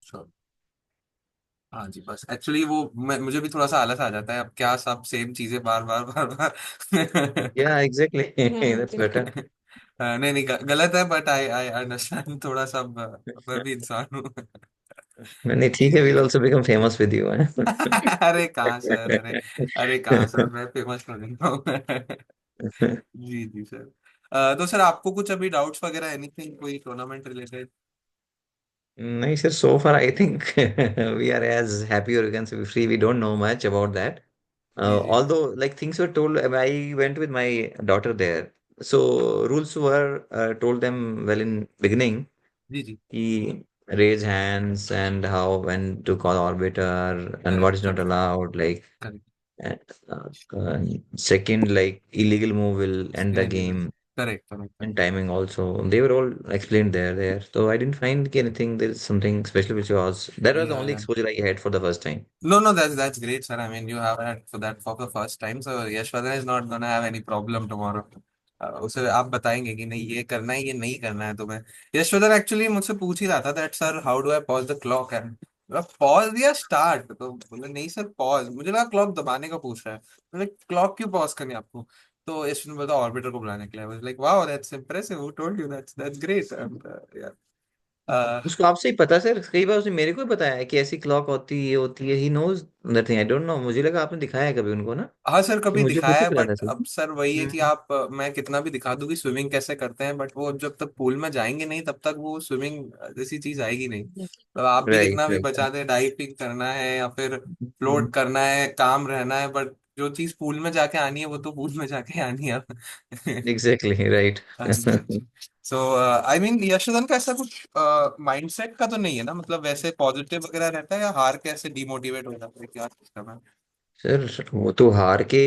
Sure. हाँ जी, बस actually वो मुझे भी थोड़ा सा आलस आ जाता है, अब क्या सब सेम चीजें बार बार बार बार। या एग्जैक्टली, दैट्स बेटर। नहीं नहीं, गलत है, बट आई आई अंडरस्टैंड थोड़ा सा, मैं भी इंसान हूँ। नहीं ठीक जी है, विल जी। Also become famous with you है। अरे कहाँ सर, अरे, अरे कहाँ सर, मैं फेमस कर देता हूँ। जी जी सर। तो सर आपको कुछ अभी डाउट्स वगैरह, एनीथिंग, कोई टूर्नामेंट रिलेटेड? नहीं sir, so far I think we are as happy, or you can say free. We don't know much about that. जी जी Although, like things were told, I went with my daughter there. So rules were told them well in beginning. जी जी। He raise hands and how when to call arbiter and what correct is not correct allowed. Like correct. uh, uh, second, like illegal move will end the game, correct correct. and timing also. They were all explained there. So I didn't find anything. There is something special which was that was the only या exposure I had for the first time. no no, that's great sir, I mean you have had for that for the first time, so Yashwardhan is not gonna have any problem tomorrow। उसे आप बताएंगे कि नहीं ये करना है, ये नहीं करना है तुम्हें। यशवदन एक्चुअली मुझसे पूछ ही रहा था that sir how do I pause the clock, and pause या स्टार्ट, तो बोले नहीं सर पॉज, मुझे लगा क्लॉक दबाने का पूछ रहा है, बोले क्लॉक क्यों पॉज करनी है आपको? तो यशवदन बोलता ऑर्बिटर को बुलाने के लिए, आई was like wow that's impressive, who told you, that's great. उसको आपसे ही पता सर, कई बार उसने मेरे को ही बताया है कि ऐसी क्लॉक होती है, ये होती है। He knows that thing, I don't know, मुझे लगा आपने दिखाया है कभी उनको ना, हाँ सर कि कभी मुझे दिखाया पूछ है, रहा था बट सर। अब सर वही है कि आप मैं कितना भी दिखा दूं कि स्विमिंग कैसे करते हैं, बट वो जब तक पूल में जाएंगे नहीं तब तक वो स्विमिंग जैसी चीज आएगी नहीं। तो आप भी राइट कितना भी राइट। बचा दे, डाइविंग करना है या फिर फ्लोट करना है, काम रहना है, बट जो चीज पूल में जाके आनी है वो तो पूल में जाके आनी है। Exactly right. हाँ जी हाँ जी। सो आई मीन यशोदन का ऐसा कुछ माइंडसेट का तो नहीं है ना, मतलब वैसे पॉजिटिव वगैरह रहता है या हार के ऐसे डिमोटिवेट हो जाता है, क्या सिस्टम है? सर वो तो हार के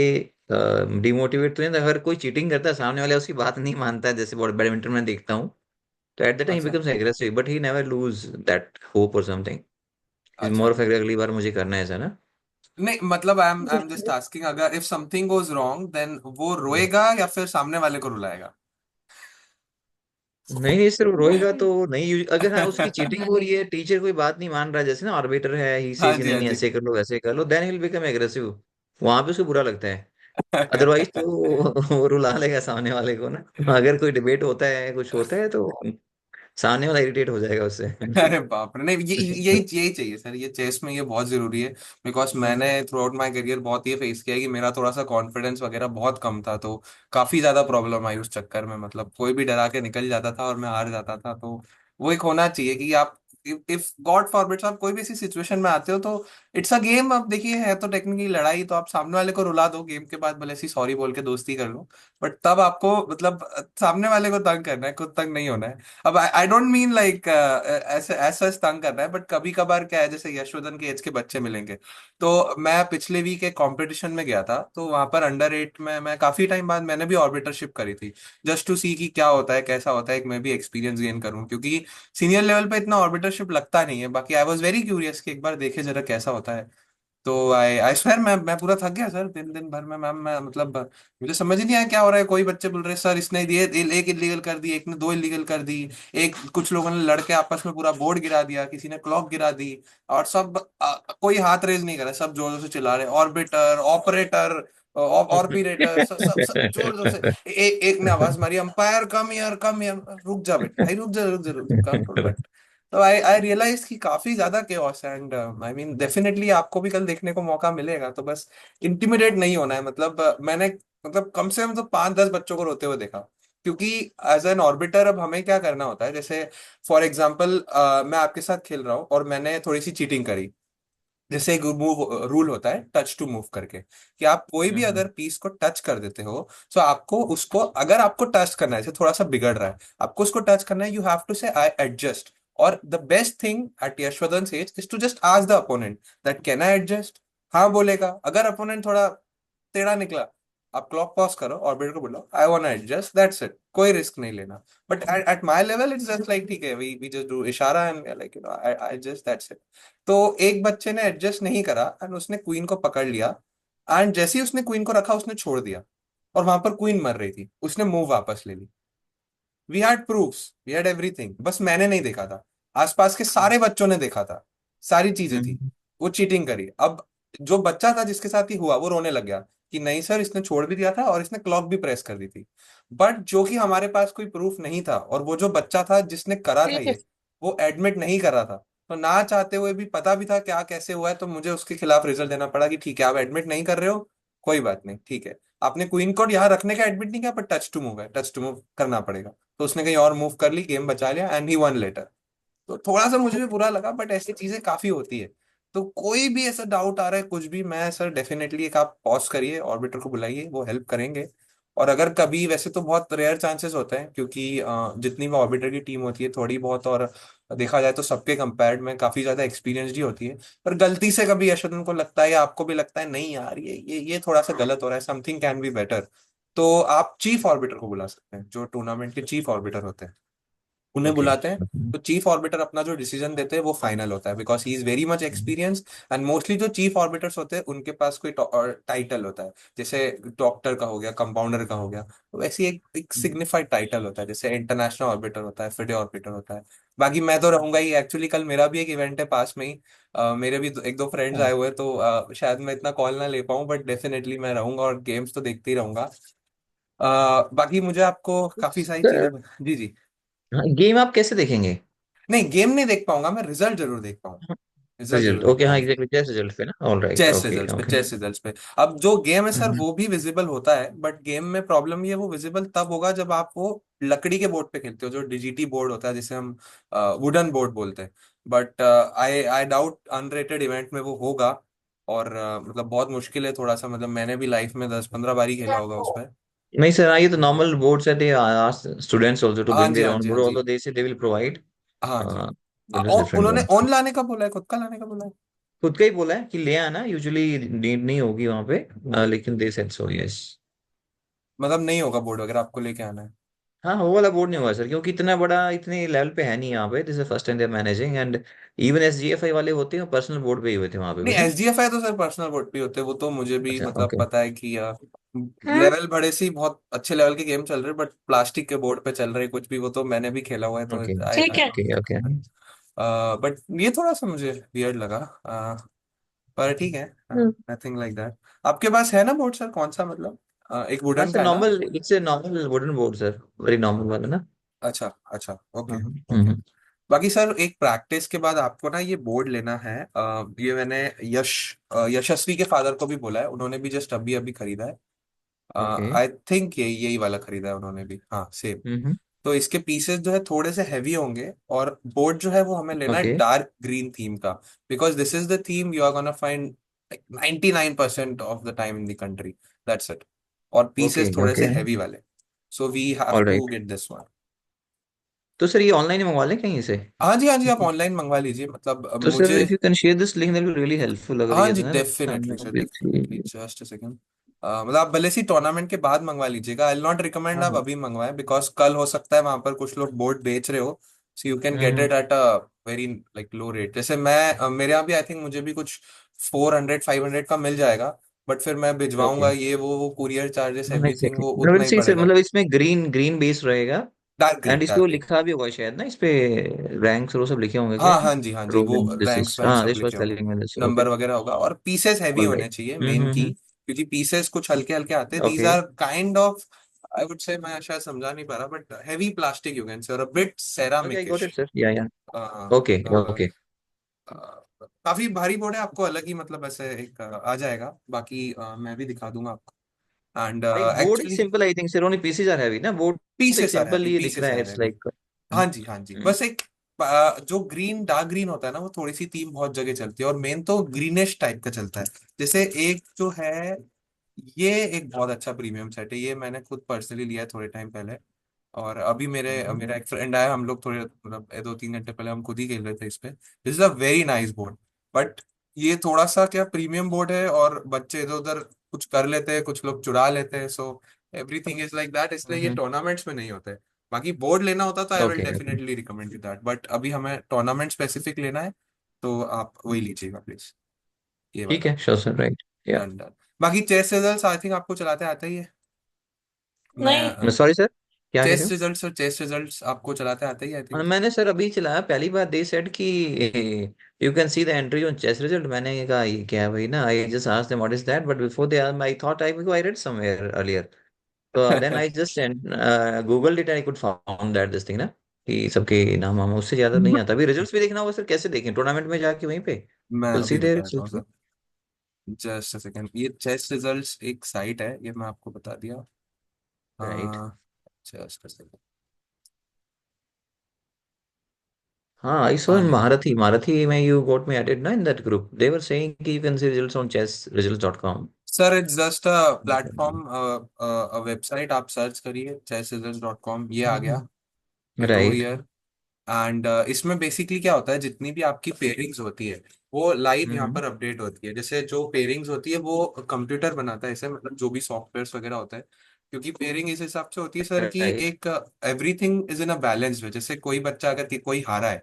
डिमोटिवेट तो नहीं था। अगर कोई चीटिंग करता है सामने वाला, उसकी बात नहीं मानता है, जैसे बैडमिंटन में देखता हूँ, तो एट द टाइम अच्छा becomes aggressive, but he never lose that hope और समथिंग। इज अच्छा। मोर ऑफ अगली बार मुझे करना है ऐसा ना। नहीं मतलब आई एम जस्ट आस्किंग, अगर if something goes wrong then वो रोएगा या फिर सामने वाले को रुलाएगा? नहीं नहीं सर, वो रोएगा तो नहीं। अगर हाँ उसकी चीटिंग हो रही है, टीचर कोई बात नहीं मान रहा है, जैसे ना आर्बिटर है, ही हाँ सेज कि जी नहीं हाँ नहीं जी। ऐसे कर लो वैसे कर लो, then he will become aggressive. वहां पे उसको बुरा लगता है। अदरवाइज तो वो रुला लेगा सामने वाले को ना। अगर कोई डिबेट होता है, कुछ होता है, तो सामने वाला इरिटेट हो जाएगा उससे। अरे बाप रे, नहीं ये यही यही चाहिए सर, ये चेस में ये बहुत जरूरी है। बिकॉज मैंने थ्रू आउट माई करियर बहुत ये फेस किया है कि मेरा थोड़ा सा कॉन्फिडेंस वगैरह बहुत कम था, तो काफी ज्यादा प्रॉब्लम आई उस चक्कर में, मतलब कोई भी डरा के निकल जाता था और मैं हार जाता था। तो वो एक होना चाहिए कि आप इफ गॉड फॉरबिड्स आप कोई भी ऐसी सिचुएशन में आते हो तो इट्स अ गेम। अब देखिए है तो टेक्निकली लड़ाई, तो आप सामने वाले को रुला दो, गेम के बाद भले सी सॉरी बोल के दोस्ती कर लो, बट तब आपको मतलब सामने वाले को तंग करना है, खुद तंग नहीं होना है। अब आई डोंट मीन लाइक ऐसे ऐसा तंग करना है, बट कभी कभार क्या है, जैसे यशोदन के एज के बच्चे मिलेंगे, तो मैं पिछले वीक एक कंपटीशन में गया था, तो वहां पर अंडर 8 में मैं काफी टाइम बाद मैंने भी ऑर्बिटरशिप करी थी, जस्ट टू सी कि क्या होता है कैसा होता है, एक मैं भी एक्सपीरियंस गेन करूं, क्योंकि सीनियर लेवल पे इतना ऑर्बिटरशिप लगता नहीं है। बाकी आई वॉज वेरी क्यूरियस कि एक बार देखे जरा कैसा होता है। तो आई स्वेयर मैं पूरा थक गया सर, दिन दिन भर में मैम, मैं मतलब मुझे समझ ही नहीं आया क्या हो रहा है। कोई बच्चे बोल रहे सर इसने दिए एक इलीगल कर दी, एक ने दो इलीगल कर दी, एक कुछ लोगों ने लड़के आपस में पूरा बोर्ड गिरा दिया, किसी ने क्लॉक गिरा दी, और सब कोई हाथ रेज नहीं करा, सब जोर जोर से चिल्ला रहे ऑर्बिटर ऑपरेटर ऑर्बिटर, सब सब सब जोर जोर से। एक ने आवाज मारी अंपायर कम हियर, रुक जा बेटा भाई, रुक जा कंट्रोल। बट तो आई आई रियलाइज कि काफी ज्यादा केओस है, एंड आई मीन डेफिनेटली आपको भी कल देखने को मौका मिलेगा, तो बस इंटिमिडेट नहीं होना है। मतलब मैंने मतलब कम से कम तो 5-10 बच्चों को रोते हुए देखा, क्योंकि एज एन ऑर्बिटर अब हमें क्या करना होता है, जैसे फॉर एग्जाम्पल मैं आपके साथ खेल रहा हूँ और मैंने थोड़ी सी चीटिंग करी। जैसे एक मूव रूल होता है टच टू मूव करके, कि आप कोई भी हम्म। अगर पीस को टच कर देते हो, तो आपको उसको, अगर आपको टच करना है, जैसे थोड़ा सा बिगड़ रहा है, आपको उसको टच करना है, you have to say I adjust. और the best thing at Yashvadan says is to just ask the opponent that can I adjust. हाँ बोलेगा, अगर अपोनेंट थोड़ा टेढ़ा निकला, आप क्लॉक पॉज करो, ऑर्बिटर को बोलो I want adjust, that's it, कोई रिस्क नहीं लेना। But at my level it's just like ठीक है, वी जस्ट डू इशारा and like you know I just, that's it. तो एक बच्चे ने एडजस्ट नहीं करा एंड उसने क्वीन को पकड़ लिया, एंड जैसे ही उसने क्वीन को रखा उसने छोड़ दिया, और वहां पर क्वीन मर रही थी, उसने मूव वापस ले ली। We had proofs, we had everything, बस मैंने नहीं देखा था, आसपास के सारे बच्चों ने देखा था। सारी चीजें थी। हम्म। वो चीटिंग करी। अब जो बच्चा था जिसके साथ ही हुआ वो रोने लग गया कि नहीं सर, इसने छोड़ भी दिया था और इसने क्लॉक भी प्रेस कर दी थी। बट जो कि हमारे पास कोई प्रूफ नहीं था, और वो जो बच्चा था जिसने करा था ये, वो एडमिट नहीं कर रहा था। तो ना चाहते हुए भी पता भी था क्या कैसे हुआ है, तो मुझे उसके खिलाफ रिजल्ट देना पड़ा कि ठीक है आप एडमिट नहीं कर रहे हो, कोई बात नहीं, ठीक है। आपने क्वीन कोड यहाँ रखने का एडमिट नहीं किया, पर टच टू मूव है, टच टू मूव करना पड़ेगा। तो उसने कहीं और मूव कर ली, गेम बचा लिया, एंड ही वन लेटर। तो थोड़ा सा मुझे भी बुरा लगा, बट ऐसी चीजें काफी होती है। तो कोई भी ऐसा डाउट आ रहा है कुछ भी, मैं सर डेफिनेटली एक आप पॉज करिए, ऑर्बिटर को बुलाइए, वो हेल्प करेंगे। और अगर कभी, वैसे तो बहुत रेयर चांसेस होते हैं क्योंकि जितनी भी ऑर्बिटर की टीम होती है थोड़ी बहुत, और देखा जाए तो सबके कंपेयर्ड में काफी ज्यादा एक्सपीरियंसड ही होती है। पर गलती से कभी यशवंत उनको लगता है या आपको भी लगता है नहीं यार ये थोड़ा सा गलत हो रहा है, समथिंग कैन बी बेटर, तो आप चीफ ऑर्बिटर को बुला सकते हैं, जो टूर्नामेंट के चीफ ऑर्बिटर होते हैं उन्हें ओके। बुलाते हैं। तो चीफ ऑर्बिटर अपना जो डिसीजन देते हैं वो फाइनल होता है, because he is very much experience. And mostly जो चीफ ऑर्बिटर्स होते हैं उनके पास कोई टाइटल होता है, जैसे डॉक्टर का हो गया, कंपाउंडर का हो गया, तो वैसे एक सिग्निफाइड टाइटल होता है, जैसे इंटरनेशनल ऑर्बिटर होता है, फिडे ऑर्बिटर होता है। बाकी मैं तो रहूंगा ही, एक्चुअली कल मेरा भी एक इवेंट है पास में ही। मेरे भी एक दो फ्रेंड्स आए हुए हैं, तो शायद मैं इतना कॉल ना ले पाऊँ, बट डेफिनेटली मैं रहूंगा और गेम्स तो देखते ही रहूंगा। बाकी मुझे आपको काफी सारी चीजें। सर, जी जी। गेम आप कैसे देखेंगे? नहीं, गेम नहीं देख पाऊंगा, मैं रिजल्ट जरूर देख पाऊंगा। रिजल्ट रिजल्ट, जरूर देख ओके, हाँ पाऊंगा। एग्जैक्टली, जस्ट रिजल्ट पे ना, all right, chess okay results पे, ओके। चेस रिजल्ट्स पे। अब जो गेम है सर वो भी विजिबल होता है, बट गेम में प्रॉब्लम ये है, वो विजिबल तब होगा जब आप वो लकड़ी के बोर्ड पे खेलते हो, जो डिजिटी बोर्ड होता है जिसे हम वुडन बोर्ड बोलते हैं। But I I doubt unrated event में वो होगा। और मतलब बहुत मुश्किल है थोड़ा सा, मतलब मैंने भी लाइफ में 10-15 बार ही खेला होगा उस पर। नहीं सर, हाँ, ये तो नॉर्मल बोर्ड सेट है, आस्क स्टूडेंट्स आल्सो टू हाँ ब्रिंग जी, देयर हाँ ओन जी, हाँ बोर्ड, जी। ऑल्दो दे विल प्रोवाइड, हाँ जी। इट इज डिफरेंट उन्होंने वन। ऑन लाने का बोला है, खुद का लाने का बोला है। खुद का ही बोला है कि ले आना, यूजुअली नीड नहीं होगी वहां पे, लेकिन दे सेड सो, यस। मतलब नहीं होगा बोर्ड वगैरह, आपको लेके आना है। हाँ, वो वाला बोर्ड नहीं हुआ सर, क्योंकि इतना बड़ा इतने लेवल पे है नहीं यहाँ पे, this is first time they are managing, and even SGFI वाले होते हैं पर्सनल बोर्ड पे ही हुए थे वहां पे नहीं, कुछ ना। एसडीएफआई तो सर पर्सनल बोर्ड पे होते हैं, वो तो मुझे भी अच्छा, मतलब ओके पता है कि लेवल बड़े से ही बहुत अच्छे लेवल के गेम चल रहे हैं, बट प्लास्टिक के बोर्ड पे चल रहे हैं कुछ भी, वो तो मैंने भी खेला हुआ है, तो ओके, आई ठीक है, ओके ओके। बट ये थोड़ा सा मुझे वियर्ड लगा। पर ठीक है, नथिंग लाइक दैट। आपके पास है ना बोर्ड सर, कौन सा मतलब, एक हाँ वुडन सर, का है ना? Normal, it's a normal wooden board sir, very normal वाला ना। अच्छा अच्छा, ओके हम्म ओके। हम्म, बाकी सर एक प्रैक्टिस के बाद आपको ना ये बोर्ड लेना है। ये मैंने यशस्वी के फादर को भी बोला है, उन्होंने भी जस्ट अभी अभी खरीदा है। ओके। आई थिंक यही यही वाला खरीदा है उन्होंने भी, हाँ सेम। हम्म, तो इसके पीसेस जो है थोड़े से हैवी होंगे, और बोर्ड जो है वो हमें लेना है ओके डार्क ग्रीन थीम का, because this is the theme you are gonna find 99% of the time in the country, that's it. और ओके पीसेस थोड़े से ओके, हैवी वाले, so we have all two right. Get this one. तो sir ये online ही मंगवा लें कहीं से? हाँ जी, हाँ जी, आप ऑनलाइन मंगवा लीजिए, मतलब तो सर मुझे। If you can share this link, that will really helpful, अगर हाँ ये जी, ना डेफिनेटली सामने sir, definitely, obviously. Just a second. मतलब आप भले सी टूर्नामेंट के बाद मंगवा लीजिएगा, आई नॉट रिकमेंड हाँ आप हाँ। अभी मंगवाएं, बिकॉज कल हो सकता है वहां पर कुछ लोग बोर्ड बेच रहे हो, so you can get hmm, it at a very like low rate. जैसे मैं मेरे यहाँ भी आई थिंक मुझे भी कुछ 400-500 का मिल जाएगा, बट फिर मैं ओके। भिजवाऊंगा ये वो कुरियर चार्जेस नहीं एवरीथिंग, सर, वो मतलब उतना ही सी सर, पड़ेगा। मतलब इसमें ग्रीन ग्रीन बेस रहेगा, डार्क एंड ग्रीन, इस पे डार्क वो ग्रीन। लिखा भी होगा शायद ना इस पे, रैंक्स और वो सब लिखे होंगे क्या? हाँ हाँ जी, हाँ जी, रोल वो एंड दिस रैंक्स इज, वैंक हाँ सब दिस वाज लिखे होंगे, telling me this, okay. Number वगैरह होगा, और पीसेस हैवी ऑलराइट। होने चाहिए मेन की, क्योंकि पीसेस कुछ हल्के हल्के आते हैं, these okay are kind of, I would say, मैं शायद समझा नहीं पा रहा, but heavy plastic you can say, और a bit okay, I ceramicish. Got it sir, yeah okay okay. काफी भारी बोर्ड है, आपको अलग ही मतलब ऐसे एक आ जाएगा, बाकी मैं भी दिखा दूंगा आपको। And like board is actually simple, I think sir, only pieces are heavy ना, board like pieces are simple heavy, ये दिख रहा पीसेस है, आर इट्स हैवी। लाइक। हाँ जी, हाँ जी, बस एक जो ग्रीन डार्क ग्रीन होता है ना, वो थोड़ी सी थीम बहुत जगह चलती है, और मेन तो ग्रीनिश टाइप का चलता है। जैसे एक जो है, ये एक बहुत अच्छा प्रीमियम सेट है, ये मैंने खुद पर्सनली लिया है थोड़े टाइम पहले। और अभी मेरा एक फ्रेंड आया, हम लोग थोड़े मतलब 2-3 घंटे पहले हम खुद ही खेल रहे थे इस पे। This is a very nice board, but ये थोड़ा सा क्या प्रीमियम बोर्ड है, और बच्चे इधर उधर कुछ कर लेते हैं, कुछ लोग चुरा लेते हैं, so everything is like that, इसलिए ये टूर्नामेंट्स में नहीं होता है। बाकी बोर्ड लेना होता तो I will okay okay, definitely recommend you that, but अभी हमें टूर्नामेंट स्पेसिफिक लेना है, तो आप वही लीजिएगा प्लीज, ये ठीक वाला। है, श्योर सर, राइट, या। Done done. बाकी चेस रिजल्ट्स आई थिंक आपको चलाते आते ही है। मैं नहीं, सॉरी सर। क्या कह रहे चेस्ट हो? रिजल्ट्स और चेस्ट रिजल्ट्स आपको चलाते आते ही, आई थिंक। मैंने सर अभी चलाया पहली बार, दे सेड कि you can see the entry on chess result. मैंने कहा ये क्या है भाई ना, I just asked them what is that, but before they I thought I read somewhere earlier. तो then I just Google it, I could found that this thing ना, कि सबके नाम वाम उससे ज्यादा नहीं आता। अभी रिजल्ट्स भी देखना होगा सर, कैसे देखें? टूर्नामेंट में जाके वहीं पे मैं विल सी अभी देयर बता देता हूँ results? Sir, just a second. ये चेस्ट रिजल्ट्स एक साइट है, ये मैं आपको बता दिया। राइट। Just a second. हाँ, आई सो इन हाँ Marathi में you got me added ना in that group. They were saying कि you can see results on chessresults.com. Sir, it's just a platform, website. आप सर्च करिए chessresults.com, ये आ गया। Hit over right. Here. And इसमें बेसिकली क्या होता है, जितनी भी आपकी पेयरिंग्स होती है वो लाइव यहाँ हम्म। पर अपडेट होती है। जैसे जो पेयरिंग्स होती है वो कंप्यूटर बनाता है इसे, मतलब जो भी सॉफ्टवेयर्स वगैरह होता है। क्योंकि पेयरिंग इस हिसाब से होती है सर कि राइट। एक everything is in a balance way. जैसे कोई बच्चा अगर कोई हारा है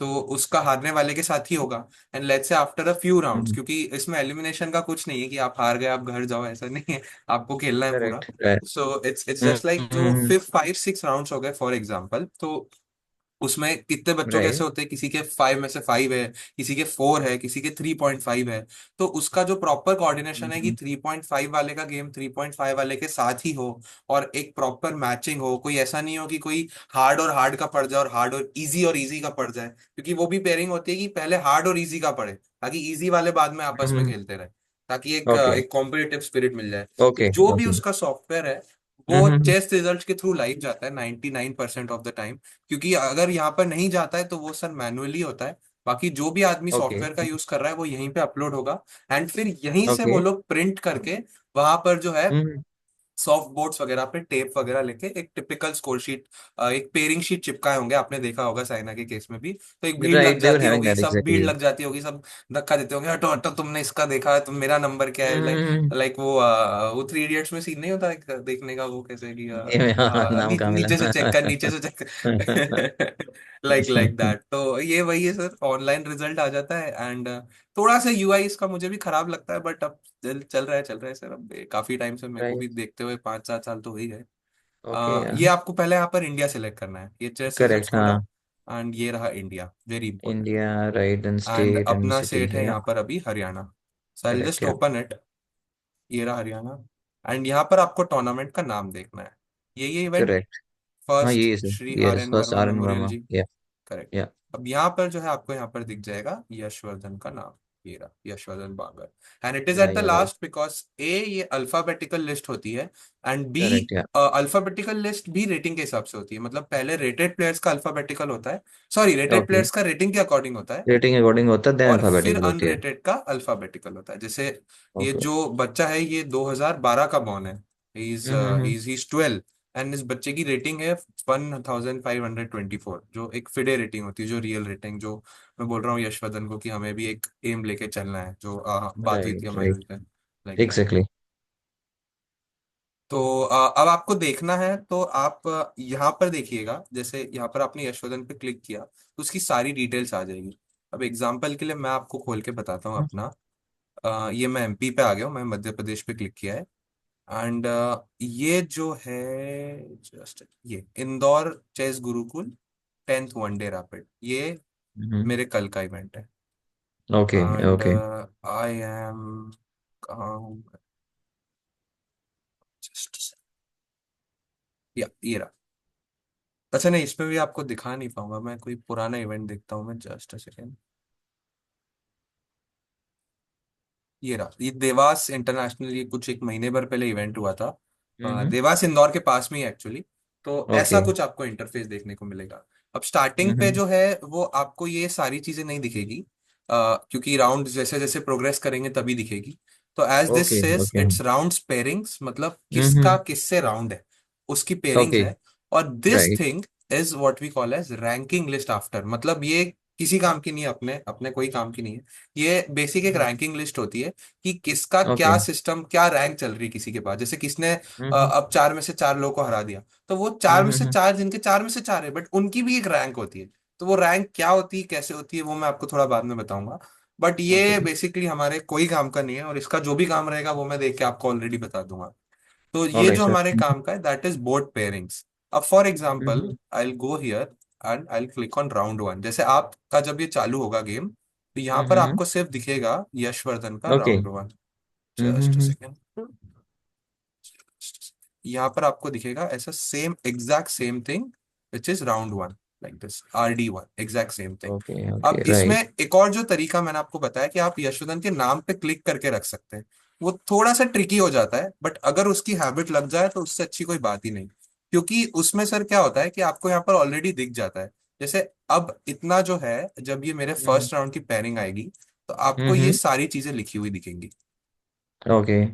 तो उसका हारने वाले के साथ ही होगा। And let's say after a few rounds, क्योंकि इसमें एलिमिनेशन का कुछ नहीं है कि आप हार गए आप घर जाओ, ऐसा नहीं है। आपको खेलना है पूरा। Correct. Right. So it's just like जो फिफ्थ 5 6 राउंड्स हो गए फॉर एग्जाम्पल, तो उसमें कितने बच्चों कैसे राइट। होते हैं, किसी के 5 में से 5 है, किसी के 4 है, किसी के 3.5 है। तो उसका जो प्रॉपर कोऑर्डिनेशन है कि 3.5 वाले का गेम 3.5 वाले के साथ ही हो, और एक प्रॉपर मैचिंग हो। कोई ऐसा नहीं हो कि कोई हार्ड और हार्ड का पड़ जाए और हार्ड और इजी का पड़ जाए, क्योंकि वो भी पेयरिंग होती है कि पहले हार्ड और इजी का पड़े ताकि इजी वाले बाद में आपस में खेलते रहे, ताकि एक ओके। एक कॉम्पिटिटिव स्पिरिट मिल जाए। तो ओके। जो भी ओके। उसका सॉफ्टवेयर है वो चेस रिजल्ट के थ्रू लाइव जाता है 99% ऑफ द टाइम। क्योंकि अगर यहाँ पर नहीं जाता है तो वो सर मैनुअली होता है। बाकी जो भी आदमी ओके। सॉफ्टवेयर का यूज कर रहा है वो यहीं पे अपलोड होगा। एंड फिर यहीं से ओके। वो लोग प्रिंट करके वहां पर जो है हम्म। सॉफ्ट बोर्ड्स वगैरह पे टेप वगैरह लेके एक टिपिकल स्कोर शीट, एक पेयरिंग शीट चिपकाए होंगे, आपने देखा होगा साइना के केस में भी। तो एक भीड़ लग राइट, दे वर जाती हैविंग होगी, दैट सब भीड़ एग्जैक्टली। लग जाती होगी, सब धक्का देते होंगे, हटो हटो, तुमने इसका देखा, तुम मेरा नंबर क्या है, लाइक हम्म। लाइक वो 3 इडियट्स में सीन नहीं होता एक देखने का, वो कैसे कि हाँ, नाम कहाँ मिला? नीचे से चेक कर, नीचे से चेक कर। Like like that. तो ये वही है सर, ऑनलाइन रिजल्ट आ जाता है। एंड थोड़ा सा यूआई इसका मुझे भी खराब लगता है, बट अब चल रहा है सर। अब काफी टाइम से मेरे को भी राइट। देखते हुए 5 7 साल तो हो ही गए। ओके। ये आपको पहले यहाँ पर इंडिया सेलेक्ट करना है, ये चेस रिजल्ट्स करेक्ट। खोला। हाँ। एंड ये रहा India, very important. India. Right, and and state and अपना सिटी सेट है है। यहाँ पर अभी हरियाणा। सो आई करेक्ट। जस्ट या। Open it. ये रहा हरियाणा। एंड यहाँ पर आपको टूर्नामेंट का नाम देखना है, ये इवेंट, करेक्ट। हाँ, फर्स्ट ये sir. Shri R yes, N first Verma R N memorial Verma. जी। या। करेक्ट। या। अब यहाँ पर जो है आपको यहाँ पर दिख जाएगा यशवर्धन का नाम, ये रहा यशवर्धन बांगर। एंड इट इज या। एट द या। राइट। लास्ट बिकॉज ए ये अल्फाबेटिकल लिस्ट होती है, एंड बी करेक्ट। या। अल्फाबेटिकल लिस्ट भी रेटिंग के हिसाब से होती है। मतलब पहले रेटेड प्लेयर्स का अल्फाबेटिकल होता है, सॉरी रेटेड ओके। प्लेयर्स का रेटिंग के अकॉर्डिंग होता है, रेटिंग अकॉर्डिंग होता है, देन और फिर अल्फाबेटिकल होती है। अनरेटेड का अल्फाबेटिकल होता है। जैसे ये ओके। जो बच्चा है ये 2012 का बॉर्न है, इज हम्म। इज 12। एंड इस बच्चे की रेटिंग है 1524, जो एक फिडे रेटिंग होती है, जो रियल रेटिंग, जो मैं बोल रहा हूँ यशवर्धन को कि हमें भी एक एम लेके चलना है, जो बात हुई थी राइट। हमारी राइट। उस लाइक दैट। एग्जैक्टली। तो अब आपको देखना है तो आप यहाँ पर देखिएगा, जैसे यहाँ पर आपने यशवर्धन पे क्लिक किया तो उसकी सारी डिटेल्स आ जाएगी। अब एग्जाम्पल के लिए मैं आपको खोल के बताता हूँ अपना। ये मैं एमपी पे आ गया हूँ, मैं मध्य प्रदेश पे क्लिक किया है। एंड ये जो है जस्ट ये Indore chess Gurukul 10th one day rapid, ये मेरे कल का इवेंट है। Okay. And okay. I am कहाँ हूँ, जस्ट ये रहा। अच्छा नहीं, इसमें भी आपको दिखा नहीं पाऊंगा, मैं कोई पुराना इवेंट देखता हूँ, मैं जस्ट अ सेकेंड। ये रहा, ये देवास इंटरनेशनल, ये कुछ एक महीने भर पहले इवेंट हुआ था। हम्म। देवास इंदौर के पास में ही एक्चुअली। तो ऐसा ओके। कुछ आपको इंटरफेस देखने को मिलेगा। अब स्टार्टिंग पे हम्म। जो है वो आपको ये सारी चीजें नहीं दिखेगी, क्योंकि राउंड जैसे जैसे प्रोग्रेस करेंगे तभी दिखेगी। तो as this okay. Says okay. It's rounds pairings, मतलब किसका हम्म। किससे राउंड है उसकी पेयरिंग्स ओके। है। और this right. Thing is what we call as ranking list after, मतलब ये किसी काम की नहीं है, अपने अपने कोई काम की नहीं है। ये बेसिक एक रैंकिंग लिस्ट होती है कि किसका ओके। क्या सिस्टम, क्या रैंक चल रही है किसी के पास। जैसे किसने हम्म। अब 4 में से 4 लोगों को हरा दिया, तो वो चार में से हम्म। चार जिनके 4 में से 4 है, बट उनकी भी एक रैंक होती है। तो वो रैंक क्या होती है, कैसे होती है, वो मैं आपको थोड़ा बाद में बताऊंगा। But okay. ये बेसिकली हमारे कोई काम का नहीं है, और इसका जो भी काम रहेगा वो मैं देख के आपको ऑलरेडी बता दूंगा। तो ये ऑलराइट जो सर। हमारे काम का है दैट इज बोर्ड पेयरिंग्स। अब for example hmm. I go here and I click on round one. जैसे आपका जब ये चालू होगा गेम, तो यहाँ पर हम्म। आपको सिर्फ दिखेगा यशवर्धन का okay. Round one. Just a second. यहाँ पर आपको दिखेगा ऐसा same exact same thing which is round one, like this RD1, exact same thing. Okay. अब ओके इसमें राइट। एक और जो तरीका मैंने आपको बताया कि आप यशोधन के नाम पे क्लिक करके रख सकते हैं, वो थोड़ा सा ट्रिकी हो जाता है, बट अगर उसकी हैबिट लग जाए तो उससे अच्छी कोई बात ही नहीं। क्योंकि उसमें सर क्या होता है कि आपको यहाँ पर ऑलरेडी दिख जाता है। जैसे अब इतना जो है, जब ये मेरे हम्म। फर्स्ट राउंड की पेयरिंग आएगी, तो आपको ये हम्म। सारी चीजें लिखी हुई दिखेंगी, ओके।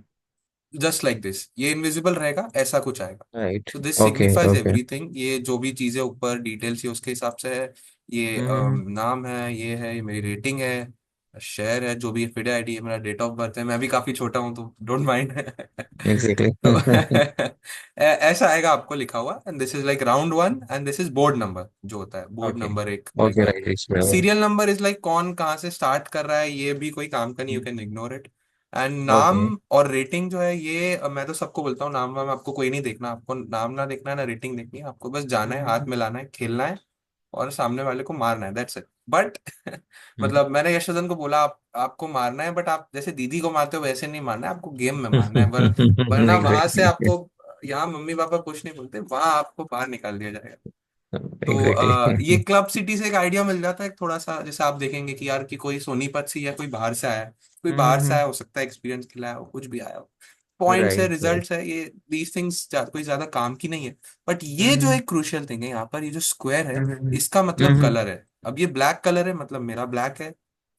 Just like this. ये इनविजिबल रहेगा, ऐसा कुछ आएगा। राइट। तो this okay. Signifies okay. Everything. ये जो भी चीजें ऊपर डिटेल्स है उसके हिसाब से है। ये हम्म। नाम है, ये मेरी रेटिंग है, शेयर है, जो भी फिडे आईडी है, मेरा डेट ऑफ बर्थ है। मैं भी काफी छोटा हूँ तो डोंट माइंड। एग्जैक्टली। तो ऐसा आएगा आपको लिखा हुआ, and this is like round one, and this is board number जो होता है, बोर्ड ओके। नंबर एक लाइक ओके दैट। राइट, इसमें वो। सीरियल नंबर इज लाइक कौन कहाँ से स्टार्ट कर रहा है, ये भी कोई काम का नहीं, you can ignore it. And नाम ओके। और रेटिंग जो है, ये मैं तो सबको बोलता हूँ, नाम वाम आपको कोई नहीं देखना, आपको नाम ना देखना है ना रेटिंग देखनी है, आपको बस जाना है, हाथ हम्म। मिलाना है, खेलना है, और सामने वाले को मारना है, दैट्स इट। बट हम्म। मतलब मैंने यशोदन को बोला, आपको मारना है, बट आप जैसे दीदी को मारते हो वैसे नहीं मारना है, आपको गेम में मारना है। वरना वहां से एग्जैक्टली। आपको, यहाँ मम्मी पापा कुछ नहीं बोलते, वहां आपको बाहर निकाल दिया जाएगा। तो ये एग्जैक्टली। क्लब सिटी से एक आइडिया मिल जाता है थोड़ा सा। जैसे आप देखेंगे कि यार कि कोई सोनीपत से या कोई बाहर से आया है, कोई बाहर से आया हो सकता है, एक्सपीरियंस खिलाया हो, कुछ भी आया हो, पॉइंट्स है, राइट राइट। रिजल्ट्स है, ये दीज थिंग्स कोई ज्यादा काम की नहीं है। बट ये जो हम्म। एक क्रूशियल थिंग है यहाँ पर, ये जो स्क्वायर है, हम्म। इसका मतलब कलर है। अब ये ब्लैक कलर है, मतलब मेरा ब्लैक है,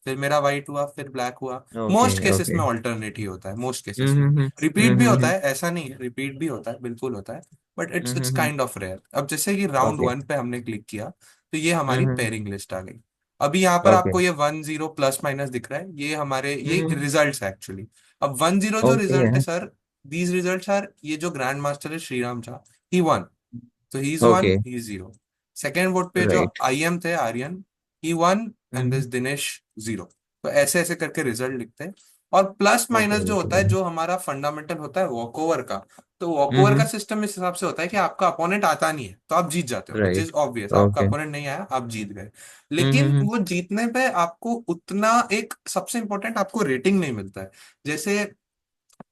फिर मेरा व्हाइट हुआ, फिर ब्लैक हुआ। ओके। Most cases okay. में ऑल्टरनेट ही होता है, मोस्ट केसेस में। हम्म। रिपीट भी होता है, ऐसा नहीं है, रिपीट भी होता है, बिल्कुल होता है, but it's hmm. Kind of rare. अब जैसे कि राउंड ओके। वन पे हमने क्लिक किया, तो ये हमारी हम्म। पेयरिंग लिस्ट आ गई। अभी यहाँ पर ओके। आपको ये 10 प्लस माइनस दिख रहा है, ये हमारे ये हम्म। रिजल्ट्स है एक्चुअली। अब 10 जो ओके। रिजल्ट है सर, दीज रिजल्ट्स आर, ये जो ग्रैंड मास्टर है श्रीराम झा, ही वन, तो he is one, okay. He is zero. Second vote पे जो राइट। IM थे, Aryan, he one, and hmm. This Dinesh, zero. तो ऐसे ऐसे करके रिजल्ट लिखते हैं। और प्लस ओके। माइनस जो होता ओके। है, जो हमारा फंडामेंटल होता है वॉकओवर का, तो वॉकओवर का हम्म। सिस्टम इस हिसाब से होता है कि आपका अपोनेंट आता नहीं है तो आप जीत जाते हो, विच इज राइट। ऑब्वियस, आपका ओके। अपोनेंट नहीं आया, आप जीत गए। लेकिन हम्म। वो जीतने पे आपको उतना, एक सबसे इंपॉर्टेंट, आपको रेटिंग नहीं मिलता है। जैसे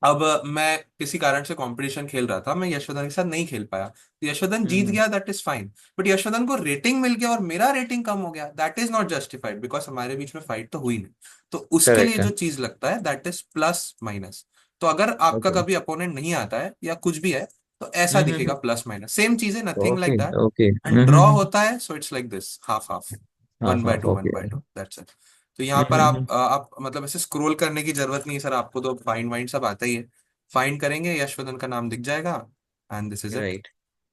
अब मैं किसी कारण से कंपटीशन खेल रहा था, मैं यशोधन के साथ नहीं खेल पाया, तो यशोधन जीत हम्म। गया, that is fine. But Yashodhan को रेटिंग मिल गया और मेरा रेटिंग कम हो गया, that is not justified, because हमारे बीच में फाइट तो हुई नहीं। तो उसके लिए करेक्ट है। जो चीज लगता है, दैट इज प्लस माइनस। तो अगर आपका ओके। कभी अपोनेंट नहीं आता है या कुछ भी है, तो ऐसा हम्म। दिखेगा, प्लस माइनस सेम चीज है, nothing okay. Like that. Okay. And draw होता है, so it's like this, half half, हाँ वन हाँ by two, one okay. By two, that's it. तो यहाँ पर हम्म। आप मतलब ऐसे स्क्रॉल करने की जरूरत नहीं है सर, आपको तो फाइंड वाइंड सब आता ही है। फाइंड करेंगे, यशवदन का नाम दिख जाएगा, and this is it. Right.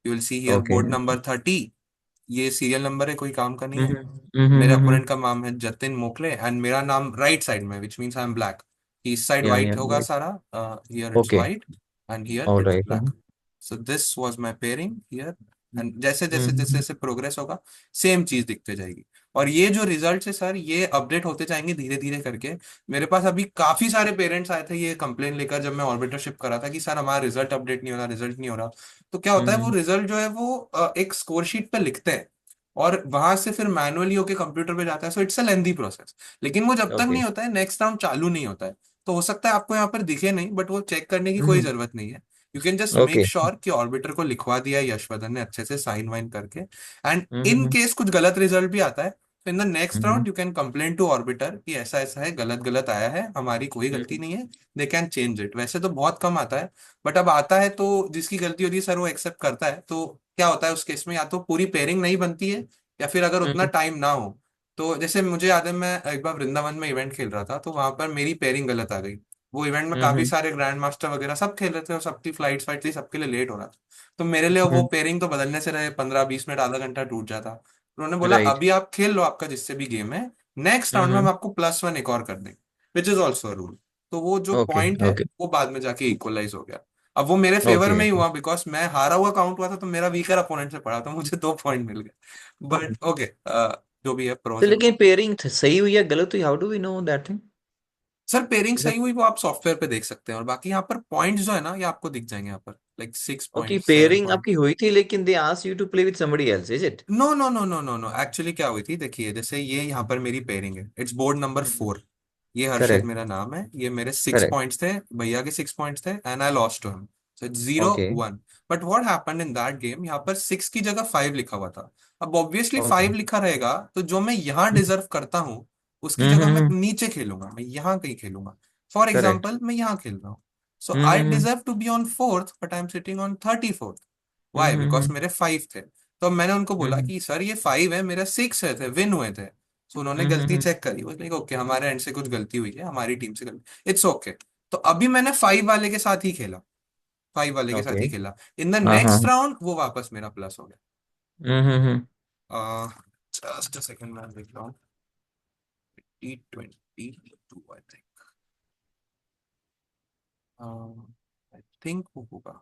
You will see here okay. Board number 30। ये सीरियल नंबर है, कोई काम का नहीं है। हम्म। मेरे हम्म। अपोनेंट का नाम है जतिन मोकले, एंड मेरा नाम राइट साइड में, which means I am black. इस साइड या वाइट या होगा राइट। सारा, here it's okay. White, and here all it's right. Black. So this was my pairing here. And जैसे जैसे जैसे हम्म। जैसे प्रोग्रेस होगा, सेम चीज दिखते जाएगी। और ये जो रिजल्ट है सर, ये अपडेट होते जाएंगे धीरे धीरे करके। मेरे पास अभी काफी सारे पेरेंट्स आए थे ये कंप्लेन लेकर, जब मैं ऑर्बिटरशिप कर रहा था कि सर हमारा रिजल्ट अपडेट नहीं हो रहा, रिजल्ट नहीं हो रहा। तो क्या होता है, वो हम्म। रिजल्ट जो है वो एक स्कोर शीट पे लिखते हैं, और वहां से फिर मैनुअली होके कंप्यूटर पे जाता है, so it's a lengthy process. लेकिन वो जब तक ओके। नहीं होता है, नेक्स्ट राउंड चालू नहीं होता है, तो हो सकता है आपको यहाँ पर दिखे नहीं, बट वो चेक करने की कोई हम्म। जरूरत नहीं है। You can just make okay. Sure कि ऑर्बिटर को लिखवा दिया है यशवर्धन ने अच्छे से, साइन वाइन करके। And in hmm. केस कुछ गलत रिजल्ट भी आता है, तो in the next hmm. Round you can complain to arbiter कि ऐसा ऐसा है, गलत गलत आया है, हमारी कोई गलती हम्म। नहीं है। They can change it. वैसे तो बहुत कम आता है, बट अब आता है तो जिसकी गलती होती है सर वो एक्सेप्ट करता है। तो क्या होता है उस केस में, या तो पूरी पेयरिंग नहीं बनती है, या फिर अगर उतना हम्म। टाइम ना हो। तो जैसे मुझे याद है, मैं एक बार वृंदावन में इवेंट खेल रहा था, तो वहां पर मेरी पेयरिंग गलत आ गई। वो इवेंट में काफी हम्म। सारे ग्रैंड मास्टर वगैरह सब खेल रहे थे, और सबकी फ्लाइट्स फाइट थी, सबके लिए लेट हो रहा था। तो मेरे लिए वो हम्म। पेयरिंग तो बदलने से रहे 15-20 मिनट, आधा घंटा टूट जाता। उन्होंने बोला राइट। अभी आप खेल लो आपका जिससे भी गेम है, नेक्स्ट राउंड में हम हम्म। आपको +1 एक और कर देंगे, विच इज ऑल्सो रूल। तो वो जो ओके। पॉइंट है, ओके। वो बाद में जाके इक्वलाइज हो गया। अब वो मेरे फेवर ओके। में ही हुआ, बिकॉज मैं हारा हुआ काउंट हुआ था, तो मेरा वीकर अपोनेंट से पड़ा, तो मुझे 2 पॉइंट मिल गए। बट ओके, जो भी है, तो प्रोज है। लेकिन पेयरिंग सही हुई या गलत हुई, how do we know that thing? Sir pairing जैसे सही हुई वो आप सॉफ्टवेयर पे देख सकते हैं, और बाकी यहाँ पर पॉइंट्स जो है ना, ये आपको दिख जाएंगे यहाँ पर, like six okay, point seven pairing point आपकी हुई थी, लेकिन they ask you to play with somebody else, is it? No no no no no no, actually क्या हुई थी, देखिए जैसे ये यहाँ पर मेरी पेयरिंग है, इट्स बोर्ड नंबर 4। ये हर्षित करेक्ट। मेरा नाम है, ये मेरे सिक्स करेक्ट। पॉइंट्स थे, भैया के 6 पॉइंट्स थे, and I lost to him. So it's 0-1। But what happened in that game, यहाँ पर 6 की जगह 5 लिखा हुआ था। अब ऑब्वियसली ओके। 5 लिखा रहेगा, तो जो मैं यहाँ डिजर्व करता हूँ उसकी हम्म। जगह मैं हम्म। नीचे खेलूंगा, मैं यहाँ कहीं खेलूंगा। For correct. एग्जाम्पल मैं यहाँ खेल रहा हूँ, so hmm. I hmm. Deserve to be on fourth, but I am sitting on 34th। Why? Hmm. Because मेरे 5 थे। तो मैंने उनको बोला हम्म। कि सर ये 5 है, मेरे 6 है थे, विन हुए थे। सो उन्होंने हम्म। गलती चेक करी, वो लाइक ओके हमारे एंड से कुछ गलती हुई है, हमारी टीम से गलती, इट्स ओके। तो अभी मैंने 5 वाले के साथ ही खेला, 5 वाले के साथ ओके। ही खेला। इन द हाँ हाँ। नेक्स्ट राउंड वो वापस मेरा प्लस हो हम्म। गया। जस्ट अ सेकंड, मैं देख रहा हूँ। T22 I think, I think वो होगा।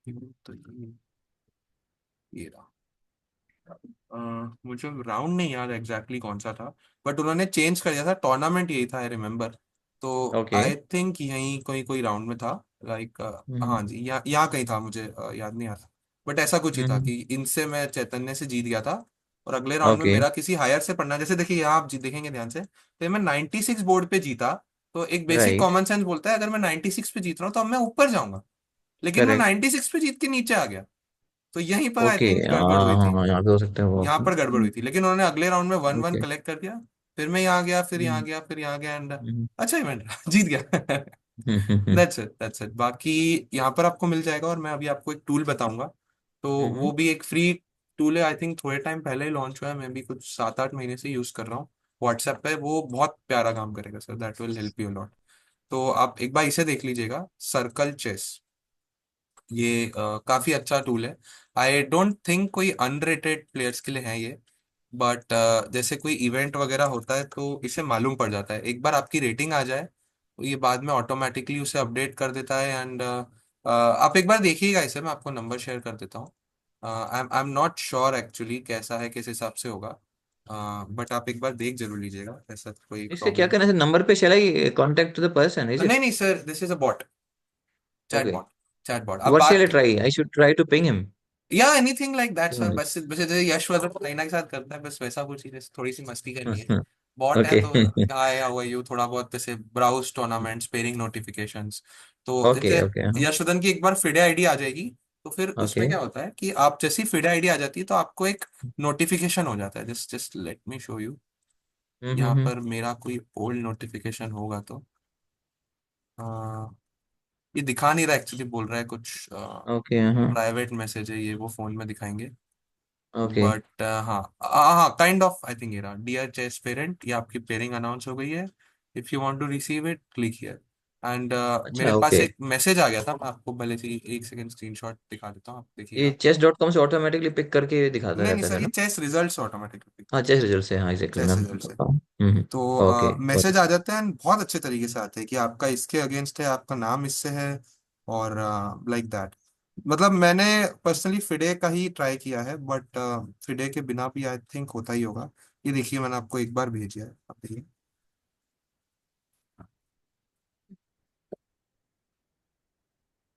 तो ये रहा। अ, मुझे राउंड नहीं याद एग्जैक्टली कौन सा था, बट उन्होंने चेंज कर दिया था, टूर्नामेंट यही था, आई रिमेम्बर। तो ओके। आई थिंक यहीं कोई कोई राउंड में था, लाइक हाँ हम्म। जी, यहाँ कहीं था, मुझे याद नहीं आ रहा। बट ऐसा कुछ ही था हम्म। कि इनसे मैं चैतन्य से जीत गया था, और अगले राउंड में ओके। मेरा किसी हायर से पढ़ना, जैसे देखिए यहाँ आप देखेंगे ध्यान से, तो मैं 96 बोर्ड पे जीता। तो एक बेसिक राइट। कॉमन सेंस बोलता है अगर मैं 96 पे जीत रहा हूँ तो अब मैं ऊपर जाऊंगा, लेकिन मैं करेक्ट। 96 पे जीत के नीचे आ गया। तो यहीं पर आई ओके। थिंक गड़बड़ हुई थी, हाँ, यहाँ पे हो सकता है वो। यहाँ पर गड़बड़ हुई थी, लेकिन उन्होंने अगले राउंड में 1-1 ओके। कलेक्ट कर दिया। फिर मैं यहाँ गया, फिर यहाँ हम्म। गया, फिर यहाँ गया, एंड हम्म। अच्छा इवेंट जीत गया। हम्म। दैट्स इट बाकी यहाँ पर आपको मिल जाएगा, और मैं अभी आपको एक टूल बताऊंगा। तो वो हम्म। भी एक फ्री टूल है, आई थिंक थोड़े टाइम पहले ही लॉन्च हुआ है, मैं भी कुछ 7-8 महीने से यूज कर रहा हूँ। व्हाट्सएप पे वो बहुत प्यारा काम करेगा sir, that will help you lot. तो आप एक बार इसे देख लीजिएगा, सर्कल चेस। ये काफी अच्छा टूल है। आई डोंट थिंक कोई अनरेटेड प्लेयर्स के लिए है ये, बट जैसे कोई इवेंट वगैरह होता है तो इसे मालूम पड़ जाता है, एक बार आपकी रेटिंग आ जाए तो ये बाद में ऑटोमेटिकली उसे अपडेट कर देता है। एंड आप एक बार देखिएगा इसे, मैं आपको नंबर शेयर कर देता हूँ। आई एम नॉट श्योर एक्चुअली कैसा है, किस हिसाब से होगा, बट आप एक बार देख जरूर लीजिएगा, ऐसा कोई इससे क्या प्रॉब्लम। करना है नंबर पे? Shall I contact to the person, is नहीं इट? नहीं sir, this is a bot, chat okay. Bot. Chat bot आप व्हाट शैल आई बात, try? I should try to ping him? Yeah anything like that sir, बस बस जैसे यश वगैरह करीना के साथ करता है, बस वैसा कुछ ही, जैसे थोड़ी सी मस्ती करनी है। बॉट है ओके। तो हाय हाउ आर यू, थोड़ा बहुत जैसे ब्राउज टूर्नामेंट्स, पेयरिंग नोटिफिकेशंस। तो ओके। जैसे ओके। यशवदन की एक बार फिडे आईडी आ जाएगी, तो फिर उसमें ओके। क्या होता है कि आप जैसी फिडे आईडी आ जाती है तो आपको एक नोटिफिकेशन हो जाता है, just just let me show you. यहाँ हम्म। पर मेरा कोई ओल्ड नोटिफिकेशन होगा तो ये दिखा नहीं रहा एक्चुअली, बोल रहा है कुछ ओके। हाँ। प्राइवेट मैसेज है ये, वो फोन में दिखाएंगे। ओके। बट हाँ हाँ, काइंड ऑफ आई थिंक ये रहा, डियर चेस पेरेंट, ये आपकी पेयरिंग अनाउंस हो गई है, if you want to receive it click here. And मेरे अच्छा। पास ओके। एक मैसेज आ गया था, मैं आपको भले से एक सेकंड स्क्रीनशॉट दिखा देता हूँ, आप ये देखिएगा। chess.com से ऑटोमेटिकली पिक करके दिखाता नहीं नहीं रहता सर, है ये ना? चेस रिजल्ट्स ऑटोमेटिकली, हाँ, चेस रिजल्ट से, हाँ एग्जैक्टली, चेस मैं रिजल्ट से। बताता हूँ। तो ओके। मैसेज आ जाते हैं, बहुत अच्छे तरीके से आते हैं कि आपका इसके अगेंस्ट है, आपका नाम इससे है, और लाइक दैट। मतलब मैंने पर्सनली फिडे का ही ट्राई किया है, बट फिडे के बिना भी आई थिंक होता ही होगा। ये देखिए मैंने आपको एक बार भेजा है, आप देखिए।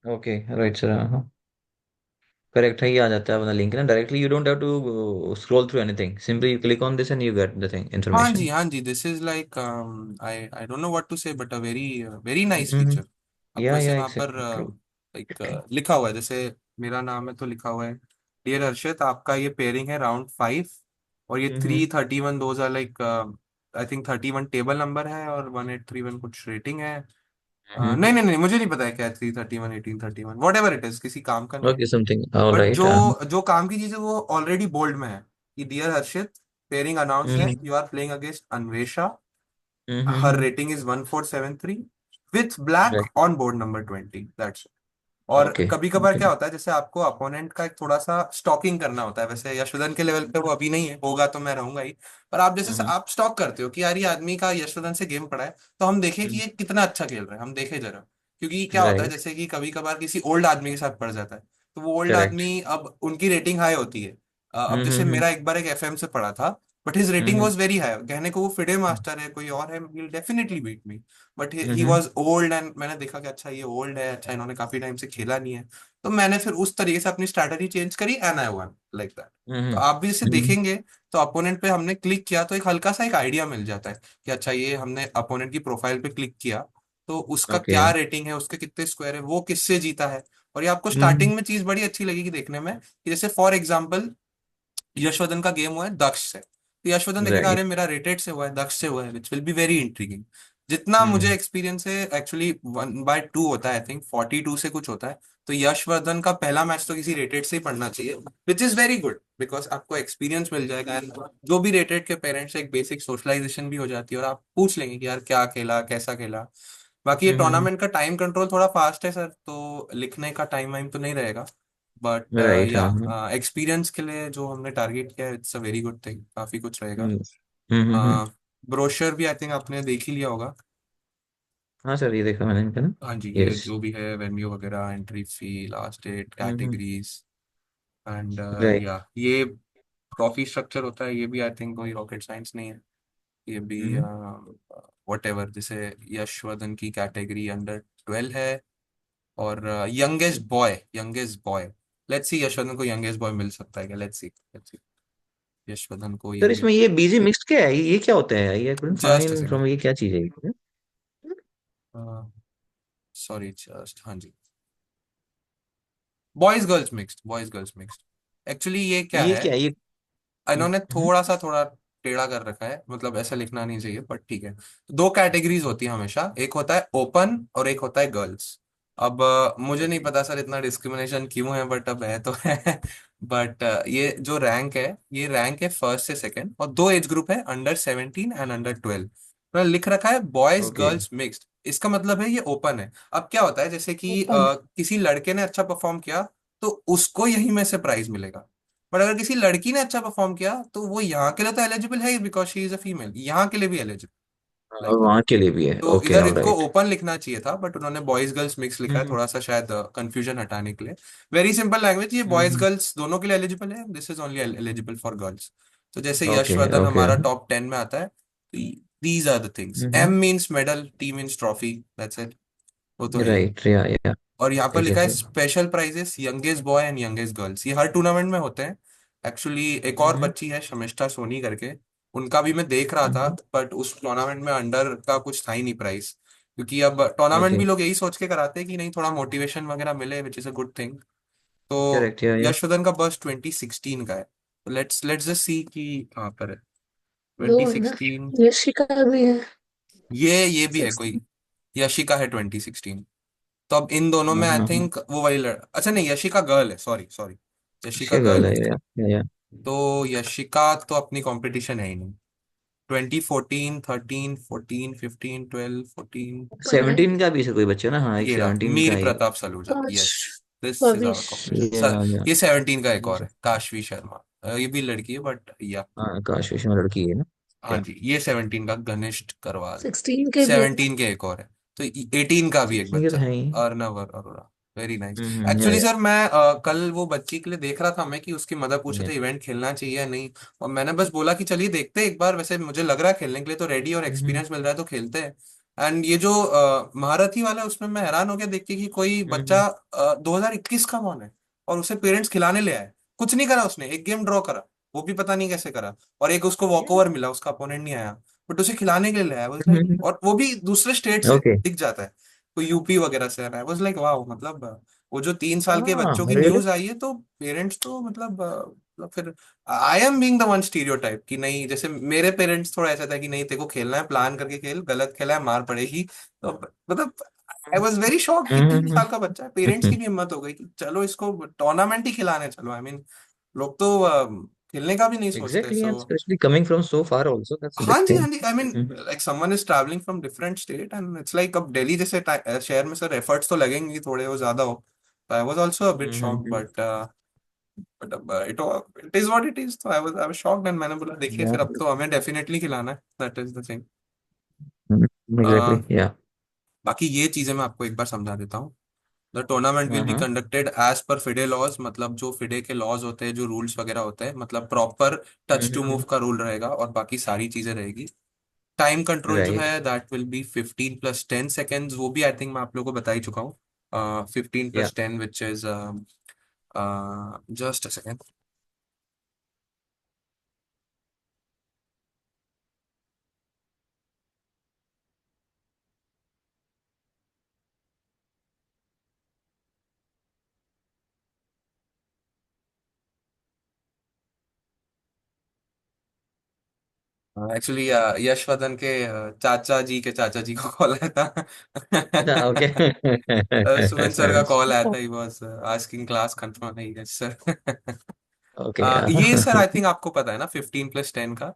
ओके। Right sir. हाँ, करेक्ट है, ये आ जाता है अपना लिंक ना directly, you don't have to scroll through anything, simply you click on this and you get the thing information. हाँ जी, this is like I don't know what to say, but a very very nice hmm. Feature. आपको ऐसे या वहाँ पर exactly true. एक लिखा हुआ है, जैसे मेरा नाम है तो लिखा हुआ है, डियर हर्षित आपका ये पेयरिंग है राउंड 5, और ये हम्म। 331 those are like, I think 31 table number है, और 1831 कुछ रेटिंग है। नहीं नहीं नहीं, मुझे नहीं पता है क्या है, 331 1831 वॉट एवर इट इज, किसी काम का नहीं है। Okay, something but alright. जो जो काम की चीज है वो ऑलरेडी बोल्ड में है, कि डियर हर्षित, पेयरिंग अनाउंस्ड है, hmm. You are playing against Anvesha, her hmm. Rating is 1473, with black right. On board number 20, that's. और ओके। कभी कभार ओके। क्या होता है, जैसे आपको अपोनेंट का एक थोड़ा सा स्टॉकिंग करना होता है, वैसे यशवदन के लेवल पे वो अभी नहीं है, होगा तो मैं रहूंगा ही। पर आप जैसे हम्म। आप स्टॉक करते हो कि यार ये आदमी का यशवदन से गेम पड़ा है, तो हम देखें कि हम्म। ये कितना अच्छा खेल रहा है, हम देखें जरा। क्योंकि क्या होता है, राइट। जैसे कि कभी कभार किसी ओल्ड आदमी के साथ पड़ जाता है, तो वो ओल्ड करेक्ट। आदमी अब उनकी रेटिंग हाई होती है। अब जैसे हम्म। मेरा एक बार एक एफएम से पड़ा था, but his rating hmm was very high, कहने को वो फिडे मास्टर है, कोई और है, will definitely beat me. But he hmm was old, and मैंने देखा कि अच्छा ये ओल्ड है, अच्छा इन्होंने काफी टाइम से खेला नहीं है। तो मैंने फिर उस तरीके से अपनी स्ट्रैटेजी चेंज करी and I one like that. तो हम्म आप भी इसे हम्म देखेंगे, तो अपोनेंट पे हमने क्लिक किया तो एक हल्का सा एक आइडिया मिल जाता है कि अच्छा ये हमने अपोनेंट की प्रोफाइल पे क्लिक किया, तो उसका ओके। क्या रेटिंग है, उसके कितने स्क्वायर है, वो किससे जीता है। और ये आपको हम्म स्टार्टिंग में चीज बड़ी अच्छी लगेगी देखने में, कि जैसे फॉर एग्जाम्पल यशवर्धन का गेम हुआ है दक्ष से, तो यशवर्धन देखेगा अरे राइट। मेरा रेटेड से हुआ है, दक्ष से हुआ है, which will be very intriguing. जितना मुझे हम्म एक्सपीरियंस है, एक्चुअली 1/2 होता है, आई थिंक 42 से कुछ होता है। तो यशवर्धन का पहला मैच तो किसी रेटेड से ही पढ़ना चाहिए, which is very good, because आपको एक्सपीरियंस मिल जाएगा, एंड जो भी रेटेड के पेरेंट्स, एक बेसिक सोशलाइजेशन भी हो जाती है, और आप पूछ लेंगे कि यार क्या खेला, कैसा खेला। बाकी ये हम्म टूर्नामेंट का टाइम कंट्रोल थोड़ा फास्ट है सर, तो लिखने का टाइम वाइम तो नहीं रहेगा। But right. या हाँ। एक्सपीरियंस के लिए जो हमने टारगेट किया है, it's a very good thing, काफी कुछ रहेगा। हम्म हम्म। ब्रोशर भी आई थिंक आपने देख ही लिया होगा। हाँ सर, ये देखा मैंने इनका ना। हाँ जी, ये यस। जो भी है वेन्यू वगैरह, entry fee, last date, hmm. Categories, and right. या ये ट्रॉफी स्ट्रक्चर होता है, ये भी आई थिंक कोई रॉकेट साइंस नहीं है। ये भी हम्म वट एवर, जैसे यशवर्धन की कैटेगरी अंडर 12 है, और youngest boy, let's see Yashvardhan को यंगेस्ट बॉय मिल सकता है क्या, लेट्स सी यशवर्धन को सर, इसमें यंगेस्ट। ये बीजी मिक्स्ड क्या है? ये क्या होता है? ये couldn't just a find second, from, ये क्या चीज है ये? सॉरी, जस्ट, हाँ जी, बॉयज गर्ल्स मिक्स्ड। एक्चुअली ये क्या ये है, क्या है ये? इन्होंने हम्म। थोड़ा टेढ़ा कर रखा है, मतलब ऐसा लिखना नहीं चाहिए, बट ठीक है। दो कैटेगरीज होती है हमेशा, एक होता है ओपन और एक होता है गर्ल्स। अब मुझे नहीं पता सर इतना डिस्क्रिमिनेशन क्यों है, बट अब है तो है। बट ये जो रैंक है, ये रैंक है फर्स्ट से सेकंड, और दो एज ग्रुप है, अंडर 17 एंड अंडर 12। तो लिख रखा है बॉयज ओके। गर्ल्स मिक्स्ड, इसका मतलब है ये ओपन है। अब क्या होता है, जैसे कि किसी लड़के ने अच्छा परफॉर्म किया, तो उसको यही में से प्राइज मिलेगा। बट अगर किसी लड़की ने अच्छा परफॉर्म किया, तो वो यहाँ के लिए तो एलिजिबल है, because she is a female, यहाँ के लिए भी एलिजिबल, और लाइक दैट। वहाँ के लिए भी है? तो ओके, इधर ऑल इनको राइट। ओपन लिखना चाहिए था, बट उन्होंने बॉयज गर्ल्स मिक्स लिखा है, हम्म थोड़ा सा शायद कंफ्यूजन हटाने के लिए। वेरी सिंपल लैंग्वेज, ये बॉयज हम्म। गर्ल्स दोनों के लिए एलिजिबल है, this is only eligible for girls. तो जैसे ओके यशवर्धन ओके। हमारा टॉप 10 में आता है, these are the things, M hmm. Means medal, T means trophy, that's it, वो तो है ही। राइट, या और यहाँ पर ठीक है लिखा है sir. Special prizes youngest boy and youngest girls, ये हर टूर्नामेंट में होते हैं। एक्चुअली एक और हम्म बच्ची है शमिष्ठा सोनी करके, उनका भी मैं देख रहा था, हम्म। बट उस टूर्नामेंट में अंडर का कुछ था ही नहीं प्राइस, क्योंकि अब टूर्नामेंट ओके। भी लोग यही सोच के कराते हैं कि नहीं थोड़ा मोटिवेशन वगैरह मिले, which is a good thing. तो करेक्ट, या यशवर्धन का बस 2016 का है, तो लेट्स जस्ट सी कि कहाँ पर है दो है ना? 2016। यशिका भी है। ये भी है कोई, 16। यशिका है 2016। तो अब इन दोनों में आई हाँ। थिंक वो वही अच्छा नहीं, यशिका गर्ल है, सॉरी सॉरी, यशिका इसका गर्ल गर्ल है। है, या तो यशिका तो अपनी कंपटीशन है ही नहीं। 2014, 13, 14, 15, 12, 14, 17 का भी इसे कोई बच्चा ना? हाँ, एक ये रहा 17 का मीर ही। प्रताप सलूजा, काश। Yes, this is our Bhavish. Competition sir. या ये 17 का एक और है, काशवी शर्मा, ये भी लड़की है, बट या हाँ, काश विश्वनाथ लड़की है ना? हाँ जी, ये 17 का घनिष्ठ करवाल। 16 के भी है। 17 के एक और है, तो 18 का भी एक 16 के तो बच्चा, है ही। Arnav Arora, very nice. Yeah actually sir मैं कल वो बच्ची के लिए देख रहा था मैं, कि उसकी मदर पूछे या थे इवेंट खेलना चाहिए या नहीं, और मैंने बस बोला कि चलिए देखते हैं एक बार, वैसे मुझे लग रहा है खेलने के लिए तो रेडी, और एक्सपीरियंस मिल रहा है तो खेलते हैं। एंड ये जो महारथी वाला है, उसमें मैं हैरान हो गया देख के कि कोई बच्चा 2021 का कौन है, और उसे पेरेंट्स खिलाने ले आए, कुछ नहीं करा उसने, एक गेम ड्रॉ करा, वो भी पता नहीं कैसे करा, और एक उसको वॉक ओवर मिला, उसका अपोनेंट नहीं आया, बट उसे खिलाने के लिए लाया, वाज लाइक, और वो भी दूसरे स्टेट से ओके। दिख जाता है, कोई यूपी वगैरह से आना है, वाज लाइक वाह, मतलब वो जो 3 साल के हाँ, बच्चों की रियली। न्यूज आई है, तो पेरेंट्स तो मतलब फिर I am being the one stereotype, कि नहीं, जैसे मेरे पेरेंट्स थोड़ा ऐसा था कि नहीं तेरे को खेलना है, प्लान करके खेल, गलत खेला है मार पड़ेगी, तो मतलब आई वॉज वेरी शॉक कि 3 साल का बच्चा है, पेरेंट्स की भी हिम्मत हो गई कि चलो इसको टूर्नामेंट ही खिलाने चलो, आई मीन लोग तो खेलने का भी नहीं सोचते, exactly, so and specially coming from so far also, that's a big thing. हाँ जी, I mean like someone is travelling from different state, and it's like अब दिल्ली जैसे शहर में सर एफर्ट्स तो लगेंगे ही थोड़े, वो ज्यादा हो, I was also a bit shock, but अब it is what it is, तो आई वाज शॉक्ड, एंड मैंने बोला देखिए फिर अब तो हमें डेफिनेटली खिलाना है, that is the thing. Exactly, या। बाकी ये चीजें मैं आपको एक बार समझा देता हूँ। द टूर्नामेंट विल बी हाँ। Conducted as per FIDE laws, मतलब जो फिडे के लॉज होते हैं, जो रूल्स वगैरह होते हैं, मतलब प्रॉपर टच टू मूव का रूल रहेगा और बाकी सारी चीजें रहेगी। टाइम कंट्रोल जो राइट। है दैट विल बी 15 + 10 सेकेंड्स, वो भी आई थिंक मैं आप लोगों को बता ही चुका हूँ। 15 + 10 which is just a second. Actually Yashvadan के चाचा जी के चाचा जी को कॉल आया था। अच्छा, ओके। सुमन सर का कॉल आया था, he was asking class confirm है, यस सर। ओके। ये सर आई थिंक आपको पता है ना 15 + 10 का।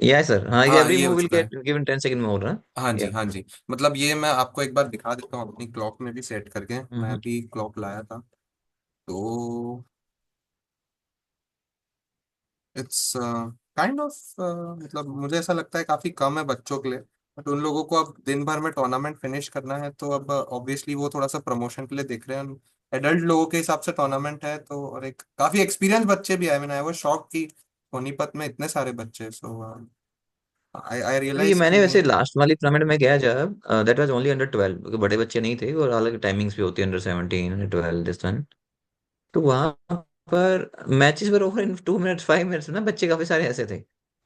या सर, हाँ, हाँ एवरी ये हो मूव विल चुका है। गेट गिवन 10 सेकंड मोर, हाँ। हाँ जी या। हाँ जी। मतलब ये मैं आपको एक बार दिखा देता हूँ अपनी क्लॉक में भी सेट करके, मैं भी क्लॉक लाया था। तो इट्स काइंड ऑफ, मतलब मुझे ऐसा लगता है काफी कम है बच्चों के लिए, बट उन लोगों को अब दिन भर में टूर्नामेंट फिनिश करना है, तो अब ऑब्वियसली वो थोड़ा सा प्रमोशन के लिए देख रहे हैं। एडल्ट लोगों के हिसाब से टूर्नामेंट है तो, और एक काफी एक्सपीरियंस बच्चे भी आए, मैंने वो शौक की सोनीपत में इतने सारे बच्चे, सो आई आई ये रियलाइज मैंने कि वैसे लास्ट वाली टूर्नामेंट में गया जब, दैट वाज ओनली अंडर 12, क्योंकि बड़े बच्चे नहीं थे और अलग टाइमिंग्स भी होती है, अंडर 17, अंडर 12, दिस वन। तो वहां पर matches were over in 2 minutes, 5 minutes ना, बच्चे काफी सारे ऐसे थे।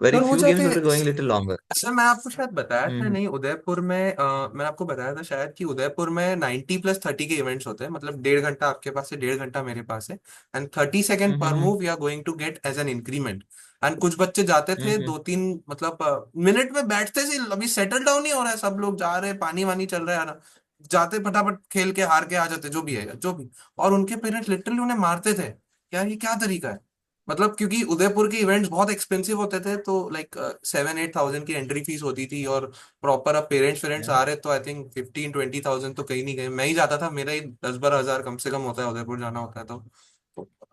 वेरी पर हो फ्यू जाते गेम्स वर हैं। Going little longer. सर मैं आपको शायद बताया था हम्म। नहीं, उदयपुर में मैंने आपको बताया था शायद कि उदयपुर में 90 + 30 के इवेंट्स होते हैं, मतलब 1.5 घंटा आपके पास है, 1.5 घंटा मेरे पास है, एंड 30 सेकेंड पर hmm. Move we are going to get as an increment. And कुछ बच्चे जाते थे हम्म। 2-3 मतलब मिनट में बैठते से, अभी सेटल डाउन नहीं हो रहा है, सब लोग जा रहे हैं, पानी वानी चल रहा है यार, जाते फटाफट खेल के हार के आ जाते, जो भी है जो भी। और उनके पेरेंट्स लिटरली उन्हें मारते थे, यार ये क्या तरीका है। मतलब क्योंकि उदयपुर के इवेंट्स बहुत एक्सपेंसिव होते थे, तो लाइक 7-8 थाउजेंड की एंट्री फीस होती थी, और प्रॉपर अब पेरेंट्स पेरेंट्स या। आ रहे तो आई थिंक 15-20 थाउजेंड तो कहीं नहीं गए, मैं ही जाता था, मेरा ही 10-12 हजार कम से कम होता है उदयपुर जाना होता है तो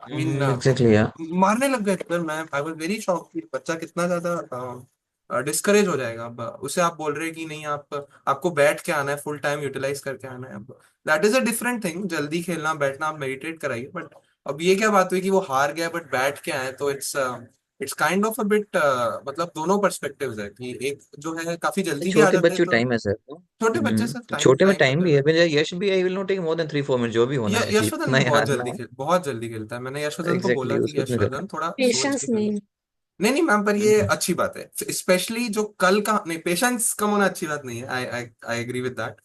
आई मीन एग्जैक्टली, या। मारने लग गए थे। फिर मैं आई वाज वेरी शॉक कि बच्चा कितना ज्यादा डिस्करेज हो जाएगा। अब उसे आप बोल रहे हैं कि नहीं, आपको बैठ के आना है, फुल टाइम यूटिलाइज करके आना है, अब that is a different thing, जल्दी खेलना बैठना आप मेडिटेट कराइए, बट अब ये क्या बात हुई कि वो हार गया बट बैठ के आए, तो it's kind of a bit, मतलब दोनों पर्सपेक्टिव्स है कि एक जो है काफी जल्दी भी आ छोटे जाते हैं, बच्चों तो टाइम है सर। छोटे बच्चे से टाइम छोटे में टाइम टाइम भी है, वगैरह। मेरा यश भी, I will not take more than 3 4 minute, जो भी होना है, यशवदन जीतना भी है हारना है। बहुत जल्दी खेलता है, मैंने यशवदन को बोला एग्जैक्टली, कि उसको नहीं करना। यशवदन थोड़ा सोच पेशेंस के खेलो। नहीं। नहीं नहीं मैम, पर ये हम्म। अच्छी बात है, स्पेशली जो कल का, नहीं पेशेंस कम होना अच्छी बात नहीं है, I I I agree with that,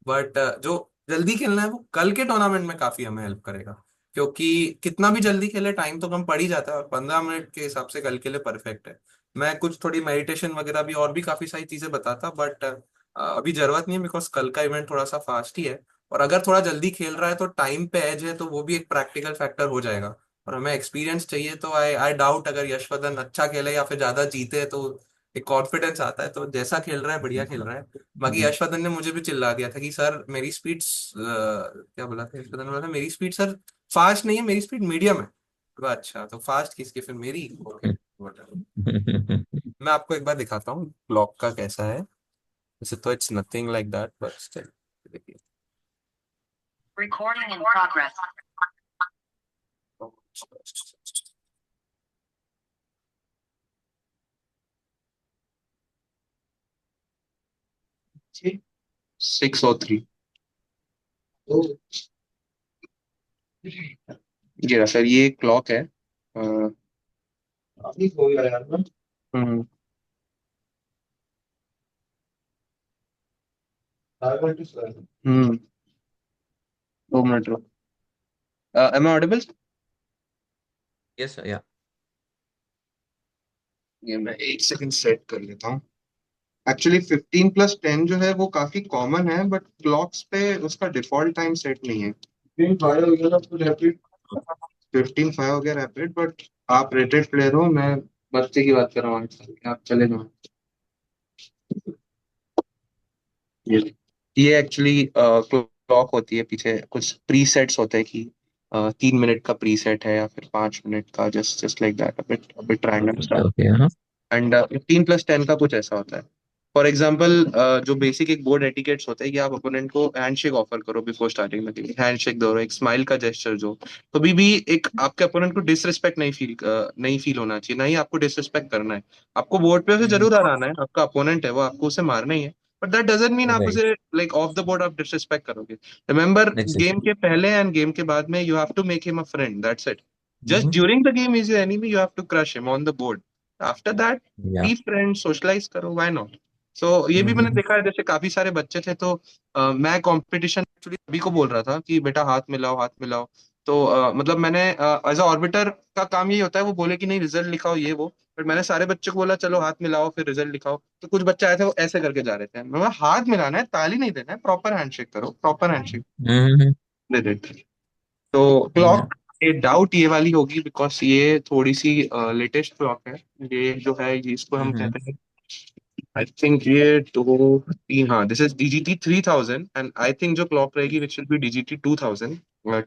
but जो जल्दी खेलना है वो कल के टूर्नामेंट में काफी हमें हेल्प करेगा, क्योंकि कितना भी जल्दी खेले टाइम तो कम पड़ ही जाता है, और 15 मिनट के हिसाब से कल के लिए परफेक्ट है। मैं कुछ थोड़ी मेडिटेशन वगैरह भी और भी काफी सारी चीजें बताता, बट अभी जरूरत नहीं है, बिकॉज कल का इवेंट थोड़ा सा फास्ट ही है, और अगर थोड़ा जल्दी खेल रहा है तो टाइम पे एज है, तो वो भी एक प्रैक्टिकल फैक्टर हो जाएगा। और हमें एक्सपीरियंस चाहिए, तो आई आई डाउट अगर यशवदन अच्छा खेले या फिर ज्यादा जीते तो एक कॉन्फिडेंस आता है, तो जैसा खेल रहा है बढ़िया खेल रहा है। बाकी यशवदन ने मुझे भी चिल्ला दिया था कि सर मेरी स्पीड, क्या बोला था यशवदन ने, बोला था मेरी स्पीड सर फास्ट नहीं है, मेरी स्पीड मीडियम है। तो अच्छा, तो फास्ट किसकी, फिर मेरी, ओके। मैं आपको एक बार दिखाता हूँ क्लॉक का कैसा है, वैसे तो it's nothing like that, but still देखिए। Recording in progress. जी, 6:03। जी हाँ सर, ये क्लॉक है। ठीक हो गया यार ना। हम्म। 5 घंटे से हम्म। 2 मिनट रुक। Am I audible? Yes, yeah. ये मैं 1 सेकंड सेट कर लेता हूँ। एक्चुअली 15 + 10 जो है वो काफी कॉमन है, बट क्लॉक्स पे उसका डिफॉल्ट टाइम सेट नहीं है। 15 हो गया तो रैपिड, 15 5 हो गया रैपिड, बट आप रेटेड प्लेयर हो, मैं बच्चे की बात कर रहा हूँ 8 साल के, आप चले जाओ। ये ये एक्चुअली क्लॉक होती है, पीछे कुछ प्रीसेट्स होते हैं कि 3 मिनट का प्रीसेट है या फिर 5 मिनट का, just just like that, a bit random okay, stuff. Okay, हाँ। एंड 15 + 10 का कुछ ऐसा होता है। फॉर एग्जाम्पल जो बेसिक एक बोर्ड एटिकेट्स होते हैं कि आप अपोनेंट को हैंडशेक ऑफर करो before starting the game, handshake दो, एक स्माइल का जेस्चर जो कभी भी एक आपके अपोनेंट को डिसरिस्पेक्ट नहीं फील होना चाहिए, ना ही आपको डिसरिस्पेक्ट करना है। आपको बोर्ड पे उसे हम्म। जरूर हराना है, आपका अपोनेंट है वो, आपको उसे मारना ही है, बट दैट डजंट मीन आप राइट। उसे लाइक ऑफ द बोर्ड आप डिसरिस्पेक्ट करोगे। Remember, game exactly. के पहले एंड गेम के बाद में you have to make him a friend, that's it. Just hmm. During the game is your enemy, you have to crush him on the board. After that yeah. Be friend, socialize करो, why not. So ये भी मैंने हम्म। देखा है, जैसे काफी सारे बच्चे थे तो मैं कंपटीशन एक्चुअली अभी को बोल रहा था कि बेटा हाथ मिलाओ, हाथ मिलाओ। तो मतलब मैंने एज अ ऑर्बिटर का काम यही होता है, वो बोले कि नहीं रिजल्ट लिखाओ ये वो, बट मैंने सारे बच्चों को बोला चलो हाथ मिलाओ फिर रिजल्ट लिखाओ। तो कुछ बच्चे आए थे वो ऐसे करके जा रहे थे, मैं बोला, हाथ मिलाना है, ताली नहीं देना है, प्रॉपर हैंडशेक करो, प्रॉपर हैंडशेक हम्म। दे देते। तो या। क्लॉक, ये डाउट ये वाली होगी बिकॉज ये थोड़ी सी लेटेस्ट क्लॉक है। ये जो है ये इसको हम हम्म। कहते हैं, आई थिंक ये दो तीन, हाँ this is DGT 3000, and I think जो क्लॉक रहेगी which will be DGT 2000,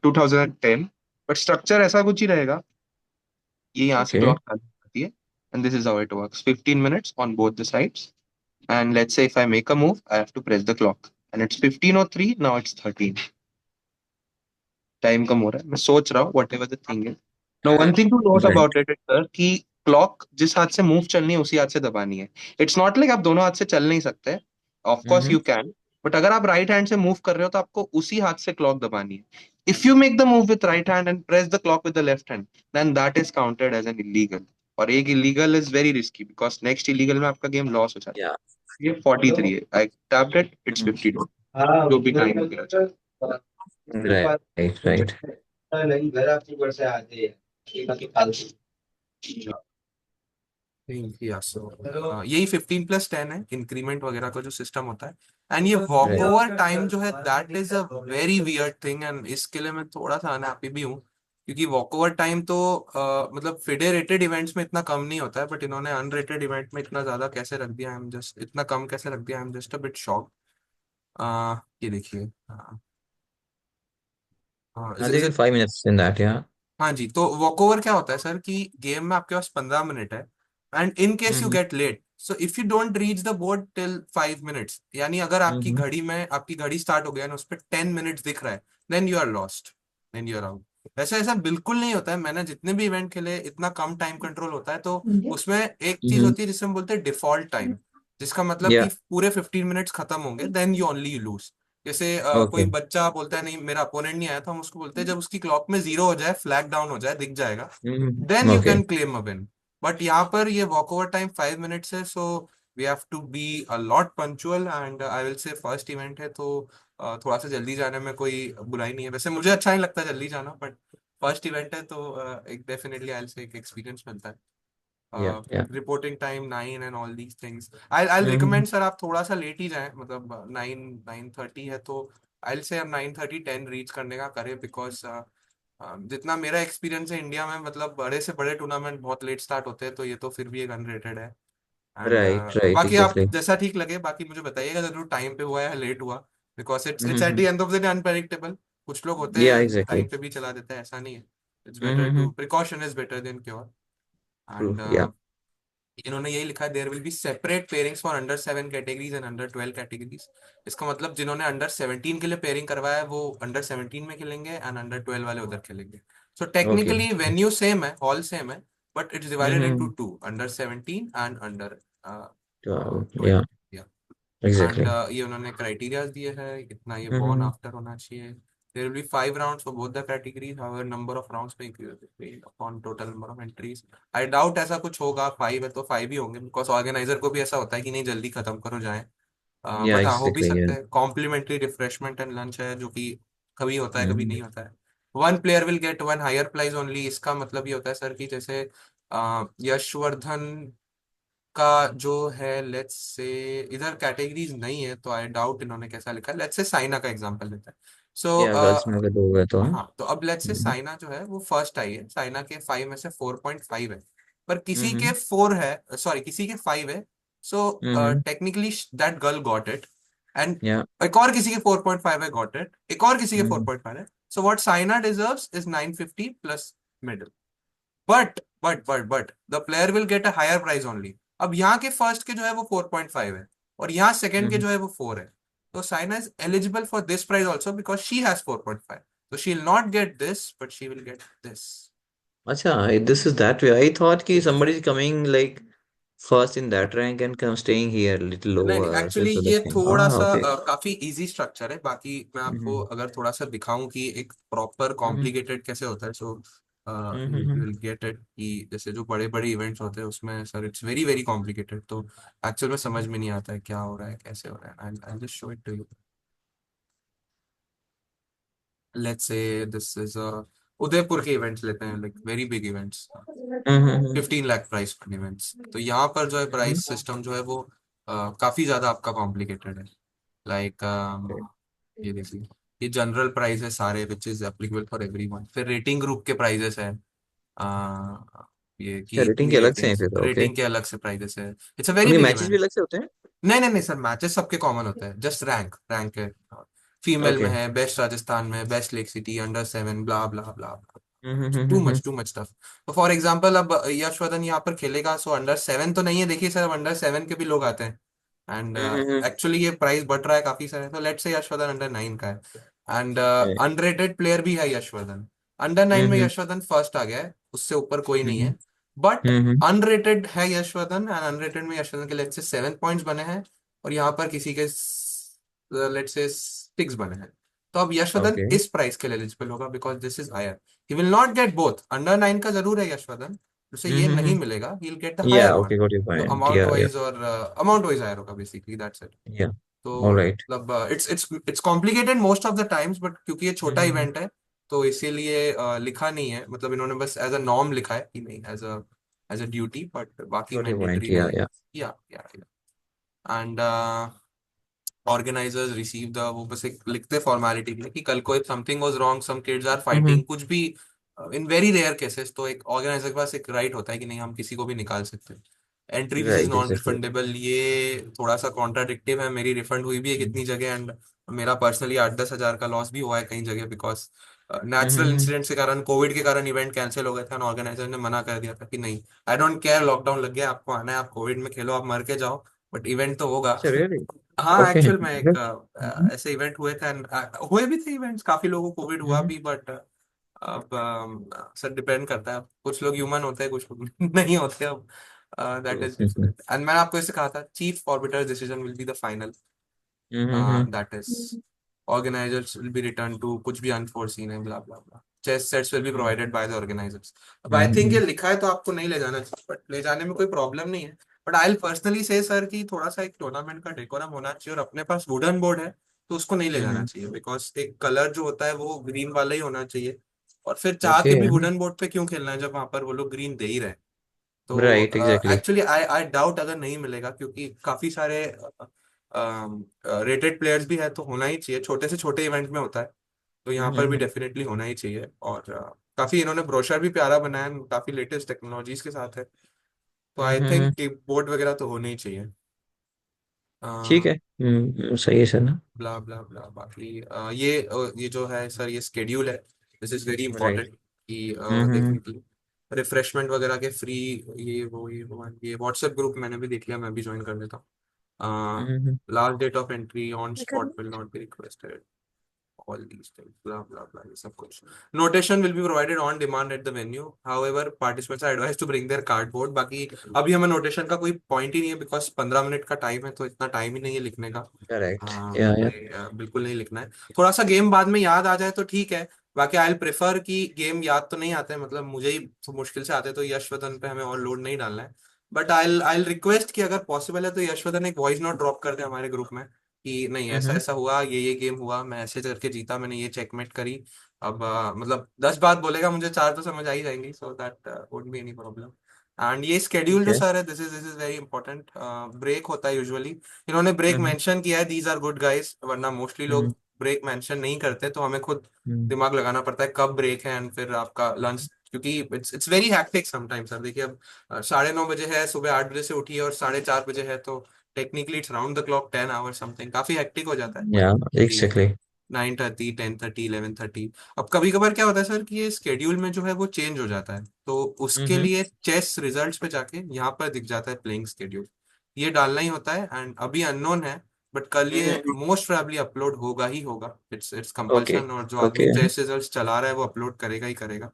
2010। But structure ऐसा कुछ ही रहेगा, ये यहाँ से ओके। क्लॉक चालू होती है, and this is how it works, 15 minutes on both the sides. And let's say if I make a move, I have to press the clock, and it's 15:03, now it's 13, time कम हो रहा है, मैं सोच रहा हूँ whatever the thing is. No, one thing to note right. About it sir, कि clock जिस हाथ से मूव चलनी है उसी हाथ से दबानी है। इट्स नॉट लाइक आप दोनों हाथ से चल नहीं सकते, of course hmm. You can, but अगर आप राइट हैंड से मूव कर रहे हो तो आपको उसी हाथ से क्लॉक दबानी है। If you make the move with right hand and press the clock with the left hand, then that is counted as an illegal. और एक illegal is very risky because next illegal में आपका game loss हो जाता या। है। ये 43 है, आई टैप्ड इट, इट्स 52, जो भी टाइम हो गया। राइट। राइट। यही 15+10 है इंक्रीमेंट वगैरह का जो सिस्टम होता है। एंड ये वॉक राइट। ओवर टाइम जो है that is a very weird thing, and इसके लिए मैं थोड़ा सा अनहैप्पी भी हूँ, क्योंकि वॉक ओवर टाइम तो मतलब फिडे रेटेड इवेंट्स में इतना कम नहीं होता है, बट इन्होंने अनरेटेड इवेंट में इतना ज्यादा कैसे रख दिया, आई एम जस्ट, इतना कम कैसे रख दिया, आई am just a bit shock. ये देखिए, हाँ, is they it. get 5 minutes in that, yeah. हाँ जी, तो वॉक ओवर क्या होता है सर कि गेम में आपके पास 15 मिनट है, and in case you hmm. Get late, so if you don't reach the board till 5 minutes, यानी अगर आपकी हम्म। घड़ी में आपकी घड़ी स्टार्ट हो गया ना उस पर 10 मिनट्स दिख रहा है, then you are lost, then you are out. वैसे ऐसा बिल्कुल नहीं होता है, मैंने जितने भी इवेंट खेले इतना कम टाइम कंट्रोल होता है, तो उसमें एक चीज हम्म। होती है जिसे हम बोलते हैं डिफॉल्ट टाइम, जिसका मतलब कि या। पूरे 15 मिनट्स खत्म होंगे, देन यू ओनली लूज। जैसे कोई ओके। बच्चा बोलता है नहीं मेरा अपोनेंट नहीं आया, तो हम उसको बोलते हैं जब उसकी क्लॉक में 0 हो जाए, फ्लैग डाउन हो जाए, दिख जाएगा, then you okay. Can claim a win. But यहाँ पर ये वॉक ओवर टाइम 5 मिनट्स है, so we have to be a lot punctual, and I will say first event है तो थोड़ा सा जल्दी जाने में कोई बुराई नहीं है, वैसे मुझे अच्छा नहीं लगता जल्दी जाना, बट फर्स्ट इवेंट है तो एक डेफिनेटली आई विल से एक एक्सपीरियंस मिलता है। या। या। Reporting time 9 and all these things, I hmm. Recommend sir आप थोड़ा सा लेट ही जाएं, मतलब 9, 9:30 है तो आई से हम 9:30, 10 रीच करने का करें, बिकॉज जितना मेरा एक्सपीरियंस है इंडिया में, मतलब बड़े से बड़े टूर्नामेंट बहुत लेट स्टार्ट होते हैं, तो ये तो फिर भी एक अनरेटेड है। And right. राइट। बाकी आप एग्जैक्टली। जैसा ठीक लगे, बाकी मुझे बताइएगा जरूर टाइम पे हुआ है या लेट हुआ, because it's at the hmm. End of the day unpredictable. कुछ लोग होते या। हैं एग्जैक्टली। टाइम पे भी चला देते हैं, ऐसा नहीं है। It's better to, precaution is better than cure. True. And yeah. इन्होंने यही लिखा है, there will be separate pairings for under 7 categories and under 12 categories. इसका मतलब जिन्होंने अंडर 17 के लिए पेयरिंग करवाया है वो अंडर 17 में खेलेंगे, एंड अंडर 12 वाले उधर खेलेंगे। So okay. Technically venue same है, हॉल सेम है, but it's divided into hmm. Two, under 17 and under yeah. 12। And exactly. ये उन्होंने क्राइटेरियाज दिए हैं कितना ये बॉर्न हम्म। आफ्टर होना चाहिए। There will be 5 rounds for both the categories, however number of rounds में upon total number of entries. I doubt ऐसा कुछ होगा, 5 है तो 5 ही होंगे, बिकॉज ऑर्गेनाइजर को भी ऐसा होता है कि नहीं जल्दी खत्म करो जाए। या। बट हाँ, हो भी एग्जैक्टली। या। सकता है, कॉम्प्लीमेंटरी रिफ्रेशमेंट एंड लंच है जो कि कभी होता है कभी हम्म। नहीं होता है। One player will get one higher prize only, इसका मतलब ये होता है सर कि जैसे यशवर्धन का जो है, लेट्स से इधर कैटेगरीज नहीं है तो आई डाउट इन्होंने कैसा लिखा है, लेट्स से साइना का एग्जांपल लेते हैं। सो या गर्ल्स में अगर दो हुए तो हाँ, तो अब लेट्स से हम्म। साइना जो है वो फर्स्ट आई है, साइना के 5 में से 4.5 है, पर किसी के हम्म। 4 है, सॉरी किसी के 5 है, so hmm. Technically that girl got it, and yeah. एक और किसी के 4.5 है, गॉट इट, एक और किसी के हम्म। 4.5 है, so what Saina deserves is 950 plus medal. But the player will get a higher price only. अब यहाँ के फर्स्ट के जो है वो 4.5 है, और यहाँ सेकंड के हम्म। जो है वो 4 है। तो Saina is eligible for this prize also because she has 4.5। तो she will not get this but she will get this. अच्छा, this is that way. I thought कि somebody is coming like first in that rank and come staying here little नहीं नहीं, lower. So actually it's other ये thing. थोड़ा Ah, सा okay. काफी easy structure है। बाकी मैं आपको Mm-hmm. अगर थोड़ा सा दिखाऊं कि एक प्रॉपर Mm-hmm. कॉम्प्लिकेटेड कैसे होता है, so you Mm-hmm. Will get it कि जैसे जो बड़े बड़े इवेंट्स होते हैं उसमें sir it's very very complicated, तो एक्चुअल में समझ में नहीं आता है क्या हो रहा है कैसे हो रहा है। I just show it to you. Let's say this is Udaipur के इवेंट्स लेते हैं, like very big events, Mm-hmm. 15 lakh price पर इवेंट्स। तो यहाँ पर जो है Mm-hmm. प्राइस सिस्टम जो है वो काफी ज्यादा आपका कॉम्प्लिकेटेड है। Like Okay. ये देखिए, ये जनरल प्राइस है सारे which is applicable for everyone. फिर रेटिंग ग्रुप के प्राइजेस है, ये कि अच्छा, रेटिंग इतनी के अलग से हैं रेटिंग्स, फिर? ओके। रेटिंग के अलग से प्राइजेस है। इट्स अ वेरी उनके बिग मैचेस भी इवेंट। अलग से होते हैं? नहीं नहीं नहीं सर, मैचेस सबके कॉमन होते हैं, जस्ट रैंक रैंक है। फीमेल में ओके। है बेस्ट राजस्थान में, best lake city, under 7, blah blah blah. Hmm. Too much tough. तो फॉर एग्जाम्पल अब यशवर्धन यहाँ पर खेलेगा, सो अंडर 7 तो नहीं है, देखिए सर अंडर 7 के भी लोग आते हैं। And hmm. एक्चुअली ये प्राइस बढ़ रहा है काफी सारे, तो लेट्स से यशवर्धन अंडर 9 का है। And Okay. अनरेटेड प्लेयर भी है यशवर्धन। अंडर 9 में हम्म। यशवर्धन फर्स्ट आ गया है, उससे ऊपर कोई नहीं हम्म। है। But hmm. अनरेटेड है यशवर्धन, एंड अनरेटेड में यशवर्धन के लेट्स से 7 पॉइंट्स बने हैं, और यहाँ पर किसी के लेट्स से 6 बने हैं। तो अब यशवर्धन ओके। इस प्राइस के लिए एलिजिबल होगा because this is higher. He will not get both, under 9 का जरूर है यशवर्धन, उसे ये नहीं हम्म। मिलेगा, he will get the yeah, higher one. Okay, got your जो पॉइंट। अमाउंट या या वाइज और अमाउंट वाइज हायर होगा बेसिकली, दैट्स इट। या। तो ऑलराइट। मतलब it's complicated most of the times, but क्योंकि ये छोटा हम्म। इवेंट है तो इसीलिए लिखा नहीं है, मतलब इन्होंने बस एज अ नॉर्म लिखा है कि नहीं एज अ ड्यूटी, बट बाकी गॉट योर पॉइंट। मैंडेटरी या नहीं है। या। या एंड ऑर्गेनाइजर्स रिसीव द, वो बस एक लिखते फॉर्मेलिटी के लिए कि कल को if something was wrong, some kids are hmm. Fighting, कुछ भी इन वेरी रेयर केसेस, तो एक ऑर्गेनाइजर के पास एक राइट होता है कि नहीं हम किसी को भी निकाल सकते हैं। Entry fees is right, non exactly. Refundable, ये थोड़ा सा कॉन्ट्राडिक्टिव है, मेरी रिफंड हुई भी है कितनी जगह, एंड मेरा पर्सनली 8-10 हज़ार का लॉस भी हुआ है कई जगह बिकॉज नेचुरल हम्म। इंसिडेंट्स के कारण, कोविड के कारण इवेंट कैंसिल हो गए थे, ऑर्गेनाइजर ने मना कर दिया था कि नहीं, आई डोंट केयर, लॉकडाउन लग गया, आपको आना है आप कोविड में खेलो, आप मर के जाओ, बट इवेंट तो होगा। अच्छा, रियली? हाँ ओके। एक्चुअल में एक ऐसे इवेंट हुए थे and, हुए भी थे इवेंट्स, काफी लोगों को कोविड हुआ भी, बट अब सर डिपेंड करता है, कुछ लोग ह्यूमन होते हैं कुछ लोग नहीं होते, अब दैट इज डिफरेंट। एंड मैंने आपको इससे कहा था chief arbiter decision will be the final, that is organisers will be return to कुछ भी अनफोर्सीन है blah blah blah, chess sets will be provided by the organisers. अब आई थिंक ये लिखा है तो आपको नहीं ले जाना चाहिए, बट ले जाने में कोई प्रॉब्लम नहीं है। बट आई विल पर्सनली से सर कि थोड़ा सा एक टूर्नामेंट का डेकोरम होना चाहिए, और अपने पास वुडन बोर्ड है तो उसको नहीं ले जाना चाहिए, बिकॉज एक कलर जो होता है वो ग्रीन वाला ही होना चाहिए। और फिर चाह ओके। के भी वुडन बोर्ड पे क्यों खेलना है जब वहां पर वो लोग ग्रीन दे ही रहे हैं। तो right, exactly. Actually I I doubt अगर नहीं मिलेगा, क्योंकि काफी सारे रेटेड प्लेयर्स भी है, तो होना ही चाहिए, छोटे से छोटे इवेंट में होता है, तो यहाँ पर भी डेफिनेटली होना ही चाहिए। और काफी इन्होंने ब्रोशर भी प्यारा बनाया है, काफी लेटेस्ट टेक्नोलॉजीज के साथ है, तो आई थिंक कि बोर्ड वगैरह तो होने ही चाहिए। ठीक है। सही है सर ना। ब्ला ब्ला ब्ला। बाकी ये जो है सर ये स्केड्यूल है, this is very right. Important कि हम्म। देखने की रिफ्रेशमेंट वगैरह के फ्री, ये व्हाट्सएप ग्रुप मैंने भी देख लिया, मैं भी ज्वाइन कर देता हूँ। Hmm. Last date of entry on spot will not be requested, all these things, blah blah blah, ये सब कुछ। Notation will be provided on demand at the venue. However, participants are advised to bring their cardboard. बाकी अभी हमें notation का कोई point ही नहीं है, बिकॉज 15 मिनट का टाइम है, तो इतना टाइम ही नहीं है लिखने का। करेक्ट। या या। ये, बिल्कुल नहीं लिखना है। थोड़ा सा गेम बाद में याद आ जाए तो ठीक है, बाकी आई प्रेफर कि गेम याद तो नहीं आते, मतलब मुझे ही तो मुश्किल से आते, तो यशवदन पे हमें और लोड नहीं डालना है। बट आई रिक्वेस्ट कि अगर पॉसिबल है तो यशवदन एक वॉइस नोट ड्रॉप कर दे हमारे ग्रुप में कि नहीं ऐसा हम्म। ऐसा हुआ, ये गेम हुआ, मैं ऐसे करके जीता, मैंने ये चेकमेट करी। अब मतलब 10 बात बोलेगा, मुझे 4 तो समझ आ ही जाएंगी, so that won't be any problem. And ये स्केड्यूल ठीक जो है। सर है, this is very important. Break होता है यूजुअली, इन्होंने ब्रेक हम्म। मेंशन किया है, दीज आर गुड गाइस, वरना मोस्टली हम्म। लोग ब्रेक मेंशन नहीं करते, तो हमें खुद हम्म। दिमाग लगाना पड़ता है कब ब्रेक है, एंड फिर आपका लंच, क्योंकि it's very hectic sometimes sir. देखिए अब 9:30 बजे है, सुबह 8 बजे से उठी है, और 4:30 बजे है, तो technically it's round the clock 10 hour something, काफी हेक्टिक हो जाता है, बट या, ठीक है। एग्जैक्टली। 9:30, 10:30, 11:30। अब कभी कभार क्या होता है सर कि ये स्केड्यूल में जो है वो चेंज हो जाता है, तो उसके हम्म। लिए चेस रिजल्ट्स पे जाके यहाँ पर दिख जाता है प्लेइंग स्केड्यूल। ये डालना ही होता है, एंड अभी अननोन है, बट कल ये हम्म। मोस्ट प्रोबेबली अपलोड होगा ही होगा, इट्स ओके कंपल्सन, और जो आदमी ओके। चेस रिजल्ट चला रहा है वो अपलोड करेगा ही करेगा।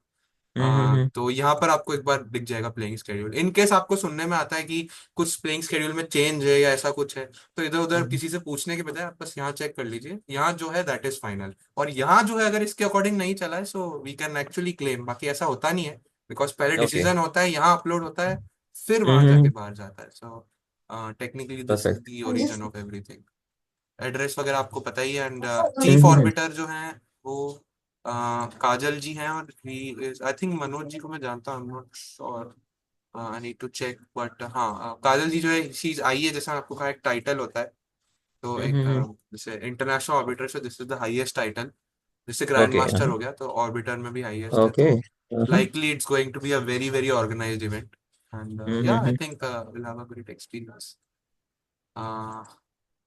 हम्म। तो यहाँ पर आपको एक बार दिख जाएगा प्लेइंग स्केड्यूल। इन केस आपको सुनने में आता है कि कुछ प्लेइंग स्केड्यूल में चेंज है या ऐसा कुछ है, तो इधर उधर हम्म। किसी से पूछने के बजाय आप बस यहाँ चेक कर लीजिए, यहाँ जो है दैट इज फाइनल। और यहाँ जो है अगर इसके अकॉर्डिंग नहीं चला है, so we can actually claim, बाकी ऐसा होता नहीं है, बिकॉज पहले ओके। डिसीजन होता है, यहाँ अपलोड होता है, फिर वहां जाके हम्म। बाहर जाता है। So technically this is perfect. The origin of everything. Address वगैरह आपको पता ही है, एंड चीफ हम्म। ऑर्बिटर जो है वो काजल जी हैं, और ही आई थिंक मनोज जी को मैं जानता हूँ, not sure, I need to check, but हाँ काजल जी जो है शी आई है, जैसा आपको कहा एक टाइटल होता है, तो एक हम्म। जैसे इंटरनेशनल ऑर्बिटर से this is the highest title, जैसे ग्रैंड ओके। मास्टर हो गया तो ऑर्बिटर में भी हाईएस्ट है, ओके। तो likely it's going to be a very very organized event, and yeah I hmm. think we'll have a great experience.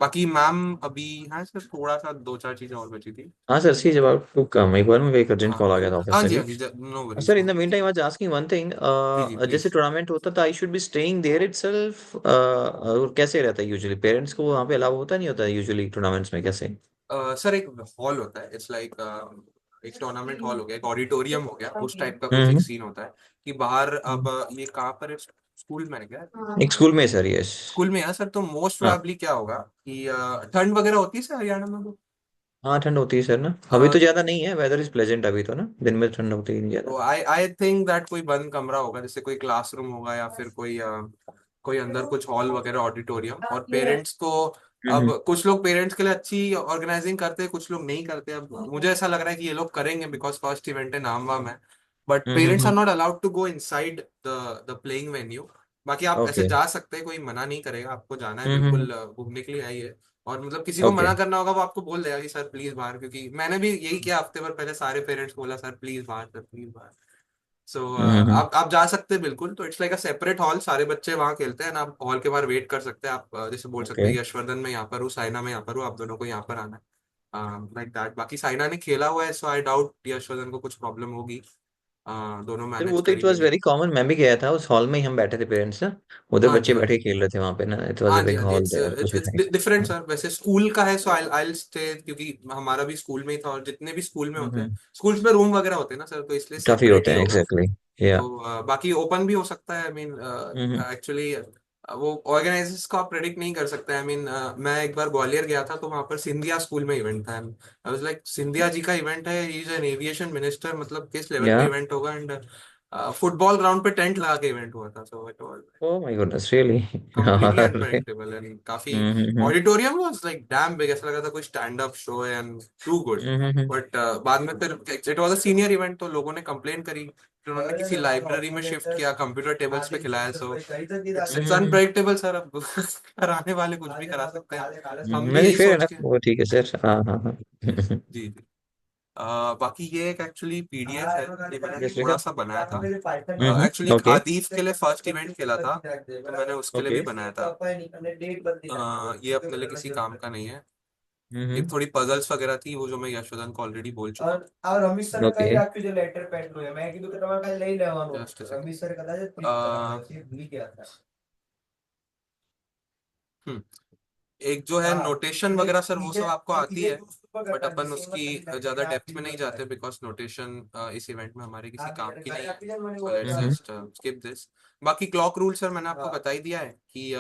बाकी ma'am अभी, हाँ सर थोड़ा सा दो चार चीजें और बची थी। हाँ सर, सी जब आपको कम एक बार में एक अर्जेंट हाँ कॉल आ गया था ऑफिस हाँ से जी भी। हाँ जी, no worries sir in no the mean worries. Time I was asking one thing, जी जी जैसे प्लीज। टूर्नामेंट होता था I should be staying there itself, और कैसे रहता है यूजुअली पेरेंट्स को वहाँ पे अलाउ होता नहीं होता यूजुअली टूर्नामेंट्स में कैसे? सर एक हॉल होता है, इट्स लाइक एक टूर्नामेंट हॉल हो गया, एक ऑडिटोरियम हो गया, उस टाइप का कुछ एक हम्म। सीन होता है कि बाहर, अब ये कहाँ पर है, स्कूल में है क्या? एक स्कूल में सर, यस। स्कूल में है सर, तो मोस्ट हाँ प्रोबेबली क्या होगा कि ठंड वगैरह होती है सर हरियाणा में तो। हाँ, ठंड होती है सर ना, अभी तो ज्यादा नहीं है, वेदर इज प्लेजेंट अभी तो ना, दिन में ठंड होती ही नहीं ज्यादा। तो आई आई थिंक दैट कोई बंद कमरा होगा, जैसे कोई क्लासरूम होगा या फिर कोई कोई अंदर कुछ हॉल वगैरह ऑडिटोरियम, और पेरेंट्स को, अब हम्म। कुछ लोग पेरेंट्स के लिए अच्छी ऑर्गेनाइजिंग करते हैं, कुछ लोग नहीं करते, अब मुझे ऐसा लग रहा है कि ये लोग करेंगे बिकॉज फर्स्ट इवेंट है, नाम वाम है, but parents are hmm. Not allowed to go inside the playing venue. बाकी आप ऐसे ओके। जा सकते हैं, कोई मना नहीं करेगा, आपको जाना है हम्म। बिल्कुल, घूमने के लिए आइए, और मतलब किसी को ओके। मना करना होगा वो आपको बोल देगा कि सर प्लीज बाहर, क्योंकि मैंने भी यही किया हफ्ते भर पहले, सारे पेरेंट्स को बोला सर प्लीज बाहर, सर प्लीज बाहर। सो हम्म। आप जा सकते हैं बिल्कुल, तो it's like a separate hall, सारे बच्चे वहाँ खेलते हैं ना, आप हॉल के बाहर वेट कर सकते हैं, आप जैसे बोल सकते ओके। हैं यशवर्धन में यहाँ पर हूँ, साइना में यहाँ पर हूँ, आप दोनों को यहाँ पर आना है, लाइक दैट। बाकी साइना ने खेला हुआ है, सो आई डाउट यशवर्धन को कुछ प्रॉब्लम होगी, दोनों सर मैनेज वो तो कर ही इट वाज लेंगे। वेरी कॉमन, मैं भी गया था उस हॉल में ही, हम बैठे थे पेरेंट्स ना, उधर हाँ जी बच्चे हाँ बैठे जी। खेल रहे थे वहां पे ना, इट वाज हाँ अ जी बिग हाँ जी, हॉल इट्स देयर इट्स उसी इट्स टाइम। डिफरेंट सर, वैसे स्कूल का है, सो आई स्टे, क्योंकि हमारा भी स्कूल में ही था, और जितने भी स्कूल में होते हैं, हम्म। स्कूल्स में रूम वगैरह होते हैं ना सर, तो इसलिए काफी सेपरेट होते ही हैं होगा। एग्जैक्टली। या। तो बाकी ओपन भी हो सकता है, आई मीन हम्म। एक्चुअली वो ऑर्गेनाइजर्स को आप प्रेडिक्ट नहीं कर सकते, आई मीन मैं एक बार ग्वालियर गया था, तो वहां पर सिंधिया स्कूल में इवेंट था, I was like Scindia ji का इवेंट है, he is an aviation minister, मतलब किस लेवल पे या। इवेंट होगा, एंड फुटबॉल ग्राउंड पे टेंट लगा के इवेंट हुआ था, so it was oh my goodness really. Completely अरे। अनप्रेडिक्टेबल, एंड काफी hmm. Auditorium was like damn big, ऐसा लगा था कोई स्टैंड अप शो है, and too good, hmm. But बाद में फिर it was a senior event, तो लोगों ने कंप्लेन करी, फिर उन्होंने किसी लाइब्रेरी में शिफ्ट किया, कंप्यूटर टेबल्स पे खिलाया, so it's hmm. Unpredictable sir, अब कराने वाले कुछ भी करा सकते हैं, हम भी नहीं, यही फेयर है सोच ना, के। वो ठीक है सर, हाँ हाँ हाँ। जी जी। बाकी ये एक एक्चुअली पीडीएफ है, ये मैंने यस थोड़ा सर। सा बनाया था, एक्चुअली ओके। आदिफ के लिए फर्स्ट इवेंट खेला था, तो मैंने उसके लिए ओके। भी बनाया था, ये अपने लिए किसी काम का नहीं है, हम्म। एक थोड़ी पजल्स वगैरह थी, वो जो मैं यशोदन को ऑलरेडी बोल चुका हूँ। ओके। जस्ट एक जो है नोटेशन वगैरह सर, वो सब आपको आती है, बट अपन उसकी ज्यादा डेप्थ में नहीं जाते, बिकॉज नोटेशन इस इवेंट में हमारे किसी काम की नहीं है, so let's hmm. Just skip this. बाकी क्लॉक रूल सर मैंने आपको बता ही दिया है कि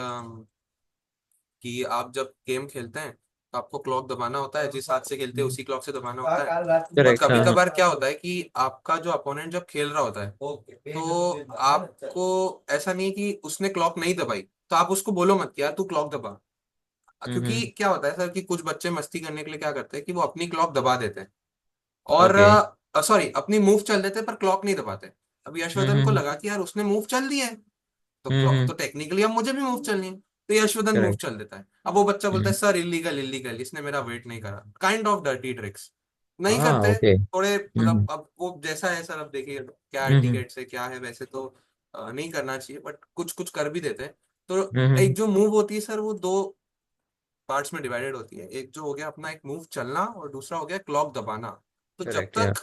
आप जब गेम खेलते हैं तो आपको क्लॉक दबाना होता है, जिस हाथ से खेलते हैं उसी क्लॉक से दबाना होता है, और करेक्ट, कभी हाँ हाँ। कभार क्या होता है कि आपका जो अपोनेंट जब खेल रहा होता है, तो आपको ऐसा नहीं है कि उसने क्लॉक नहीं दबाई, तो आप उसको बोलो मत कि यार तू क्लॉक दबा, क्योंकि हम्म। क्या होता है सर कि कुछ बच्चे मस्ती करने के लिए क्या करते हैं कि वो अपनी क्लॉक दबा देते हैं, और ओके। सॉरी अपनी मूव चल देते हैं पर क्लॉक नहीं दबाते। अब यशवर्धन को हम्म। लगा कि यार उसने मूव चल दी है, तो क्लॉक हम्म। तो टेक्निकली अब मुझे भी मूव चलनी है, तो यशवर्धन मूव करेक्ट। चल देता है, अब वो बच्चा बोलता है हम्म। सर इलीगल इलीगल, इसने मेरा वेट नहीं करा, काइंड ऑफ डर्टी ट्रिक्स नहीं हाँ, करते ओके। थोड़े, मतलब हम्म। अब वो जैसा है सर, अब देखिए क्या हम्म। एटिकेट्स है क्या है, वैसे तो नहीं करना चाहिए, बट कुछ कुछ कर भी देते हैं। तो हम्म। एक जो मूव होती है सर, वो दो पार्ट्स में डिवाइडेड होती है, एक जो हो गया अपना एक मूव चलना, और दूसरा हो गया क्लॉक दबाना। तो जब करेक्ट, या। तक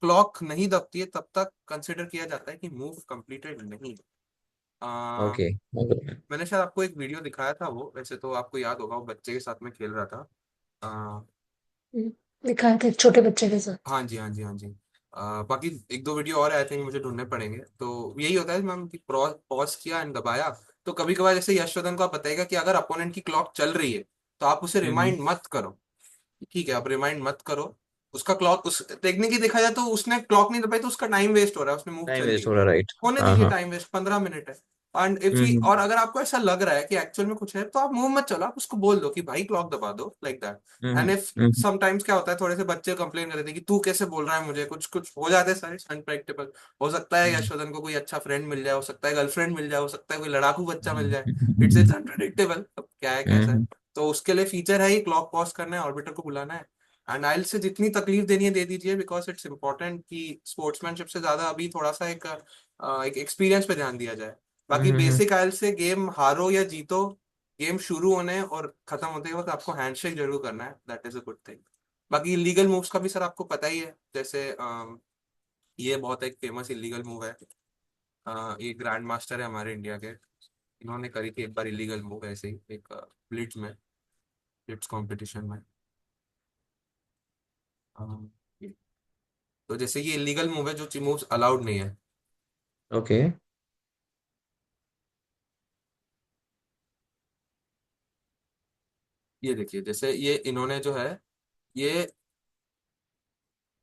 क्लॉक नहीं दबती है तब तक कंसिडर किया जाता है कि मूव कंप्लीटेड नहीं है। ओके। मैंने शायद आपको एक वीडियो दिखाया था, वो वैसे तो आपको याद होगा, वो बच्चे के साथ में खेल रहा था। हम्म, दिखाए थे छोटे बच्चे के साथ। हाँ जी, हाँ जी, हाँ जी। बाकी एक दो वीडियो और आई थिंक मुझे ढूंढने पड़ेंगे। तो यही होता है मैम कि पॉज किया एंड दबाया। तो कभी कभार जैसे यशवदन को आप बताएगा कि अगर अपोनेंट की क्लॉक चल रही है तो आप उसे हम्म। रिमाइंड मत करो। ठीक है, आप रिमाइंड मत करो। उसका क्लॉक उस टेक्निकली देखा जाए तो उसने क्लॉक नहीं दबाई तो उसका टाइम वेस्ट हो रहा है, उसने मूव टाइम चल ली वेस्ट है। हो रहा, राइट। होने हाँ दीजिए, हाँ। टाइम वेस्ट 15 मिनट है। एंड इफ ही, हम्म और अगर आपको ऐसा लग रहा है कि एक्चुअल में कुछ है तो आप मूव मत चलो, आप उसको बोल दो कि भाई क्लॉक दबा दो, like that. Hmm and if hmm sometimes क्या होता है, थोड़े से बच्चे कंप्लेन करते हैं कि तू कैसे बोल रहा है मुझे, कुछ कुछ हो जाते हैं सारे अनप्रेडिक्टेबल। हो सकता है हम्म यशोदन को कोई अच्छा फ्रेंड मिल जाए, हो सकता है गर्लफ्रेंड मिल जाए, हो सकता है कोई लड़ाकू बच्चा मिल जाए। इट्स हम्म अनप्रेडिक्टेबल, अब क्या है कैसा है। हम्म तो उसके लिए फीचर है ही, क्लॉक पॉज करना है, ऑर्बिटर को बुलाना है। एंड आइल से जितनी तकलीफ देनी है दे दीजिए, बिकॉज इट्स इंपॉर्टेंट कि स्पोर्ट्समैनशिप से ज्यादा अभी थोड़ा सा एक एक्सपीरियंस पे ध्यान दिया जाए। बाकी हम्म बेसिक आइल से गेम हारो या जीतो, गेम शुरू होने और खत्म होते के वक्त आपको हैंडशेक जरूर करना है, that is a good thing. बाकी इलीगल मूव्स का भी सर आपको पता ही है, जैसे ये बहुत एक फेमस इलीगल मूव है। ये ग्रैंड मास्टर है हमारे इंडिया के, इन्होंने करी थी एक बार इलीगल मूव ऐसे ही एक ब्लिट्ज में, ब्लिट्ज कॉम्पिटिशन में। अम, तो जैसे ये इलीगल मूव है, जो मूव्स अलाउड नहीं है। ओके। ये देखिए, जैसे ये इन्होंने जो है, ये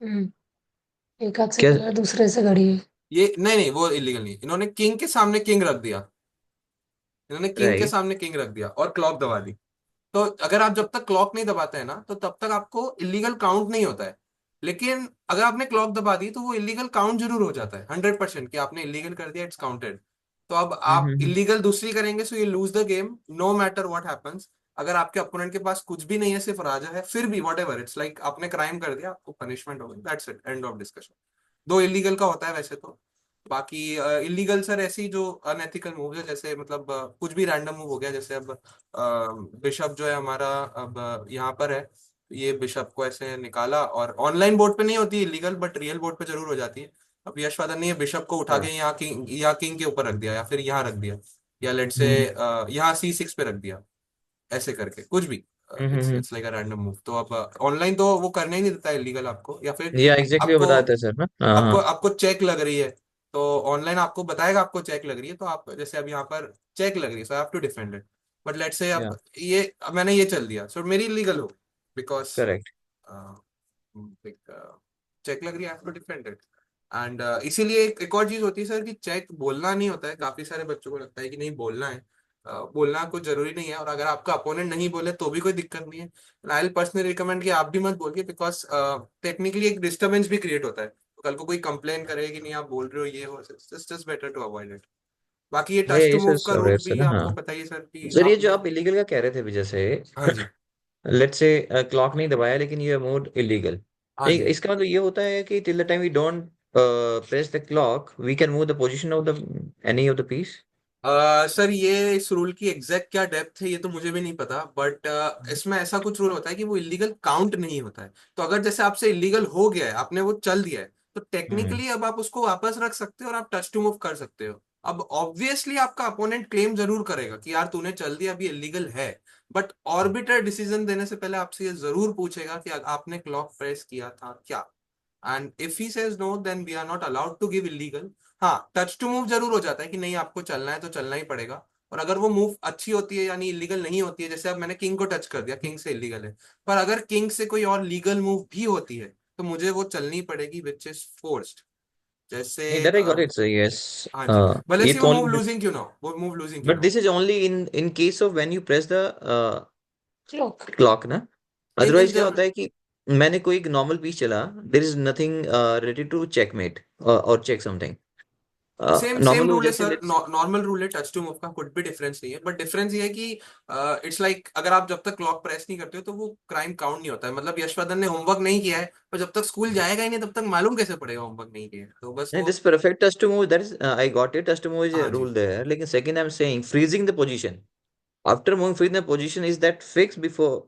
हम्म। एक हाथ से क्या, करा दूसरे से घड़ी। ये नहीं नहीं, वो इलीगल नहीं, इन्होंने किंग के सामने किंग रख दिया। इन्होंने किंग के राइट। सामने किंग रख दिया और क्लॉक दबा दी। तो अगर आप जब तक क्लॉक नहीं दबाते हैं ना तो तब तक आपको इलीगल काउंट नहीं होता है। लेकिन अगर आपने क्लॉक दबा दी तो वो इलीगल काउंट जरूर हो जाता है, 100% कि आपने इलीगल कर दिया, इट्स काउंटेड। तो अब आप हम्म। इलीगल दूसरी करेंगे so you lose the game, no matter what happens. अगर आपके अपोनेंट के पास कुछ भी नहीं है, सिर्फ राजा है, फिर भी वॉट एवर, इट्स लाइक आपने क्राइम कर दिया, आपको पनिशमेंट होगी, that's it, end of discussion. दो इलीगल का होता है वैसे तो। बाकी इलीगल सर ऐसी जो अनएथिकल मूव है, जैसे मतलब कुछ भी रैंडम मूव हो गया, जैसे अब बिशप जो है हमारा, अब यहाँ पर है, ये बिशप को ऐसे निकाला, और ऑनलाइन बोर्ड पे नहीं होती इलीगल बट रियल बोर्ड पे जरूर हो जाती है। अब यशवदन ने ये बिशप को उठा हाँ। के यहाँ किंग के ऊपर रख दिया, या फिर यहाँ रख दिया, या लेट से हम्म यहाँ C6 पे रख दिया, ऐसे करके कुछ भी। It's hmm. It's like a random move. तो अब ऑनलाइन तो वो करने ही नहीं देता इलीगल आपको, या फिर या एग्जैक्टली वो आपको बताते हैं सर ना, हाँ आपको हाँ। आपको चेक लग रही है, तो ऑनलाइन आपको बताएगा आपको चेक लग रही है, तो आप जैसे अब यहाँ पर चेक लग रही है, so I have to defend it. But let's say या अब ये, अब मैंने ये चल दिया, सो मेरी लीगल हो, बिकॉज करेक्ट। चेक लग रही है, I have to defend it. And इसीलिए एक और चीज होती है सर कि चेक बोलना नहीं होता है, काफी सारे बच्चों को लगता है कि नहीं बोलना है। बोलना कुछ जरूरी नहीं है, और अगर आपका अपोनेंट नहीं बोले तो भी कोई दिक्कत नहीं है। आई विल पर्सनली रिकमेंड कि आप भी मत बोलिए, बिकॉज टेक्निकली एक डिस्टरबेंस भी क्रिएट होता है, तो कल को कोई कंप्लेन करे कि नहीं आप बोल रहे हो, ये हो, just better to avoid it. बाकी ये है टच टू ये सर, मूव का सब रूल राइट भी सर, हाँ। आपको बताइए सर कि सर ये जो आपने। आप इलीगल का कह रहे थे अभी, जैसे हाँ जी, लेट्स से क्लॉक नहीं दबाया लेकिन ये मोड इलीगल, हाँ नहीं जी। इसका मतलब ये होता है कि till the time we don't press the clock we can move the position of the any of the piece. Sir ये इस रूल की एग्जैक्ट क्या डेप्थ है ये तो मुझे भी नहीं पता, बट इसमें ऐसा कुछ रूल होता है कि वो इलीगल काउंट नहीं होता है। तो अगर जैसे आपसे इलीगल हो गया है, आपने वो चल दिया है, तो हम्म टेक्निकली अब आप उसको वापस रख सकते हो और आप टच टू मूव कर सकते हो। अब ऑब्वियसली आपका अपोनेंट क्लेम जरूर करेगा कि यार तूने चल दिया, अभी इलीगल है। बट ऑर्बिटर डिसीजन देने से पहले आपसे ये जरूर पूछेगा कि आपने क्लॉक प्रेस किया था क्या। And if he says no then we are not allowed to give illegal. हाँ, टच टू मूव जरूर हो जाता है कि नहीं आपको चलना है तो चलना ही पड़ेगा। और अगर वो मूव अच्छी होती है यानी इलीगल नहीं होती है, जैसे अब मैंने किंग को टच कर दिया, किंग से इलीगल है, पर अगर किंग से कोई और लीगल मूव भी होती है तो मुझे वो चलनी पड़ेगी, विच इज फोर्स्ड। जैसे नहीं that I got it sir, yes. हाँ जी, भले से इट वो मूव ओनली, लूजिंग क्यों ना हो, वो मूव लूजिंग क्यों बट ना दिस हो। Is only in case of when you press the clock. Clock ना। इन इन अदरवाइज क्या जनरल होता है कि मैंने कोई एक नॉर्मल पीस चला, there is nothing related to checkmate और check something, same same normal rule है जैसे सर, लेट्स। नॉर्मल रूल है, टच टू मूव का कुछ भी डिफरेंस नहीं है, बट डिफरेंस ये है कि इट्स लाइक अगर आप जब तक क्लॉक प्रेस नहीं करते हो तो वो क्राइम काउंट नहीं होता है। मतलब यशवदन ने होमवर्क नहीं किया है, पर जब तक स्कूल जाएगा ही नहीं तब तक मालूम कैसे पड़ेगा होमवर्क नहीं किया है, तो बस नहीं वो। This perfect touch to move, that is I got it, touch to move is हाँ जी। रूल देयर, लेकिन second I am saying freezing the position after moving, freeze the position is that fix before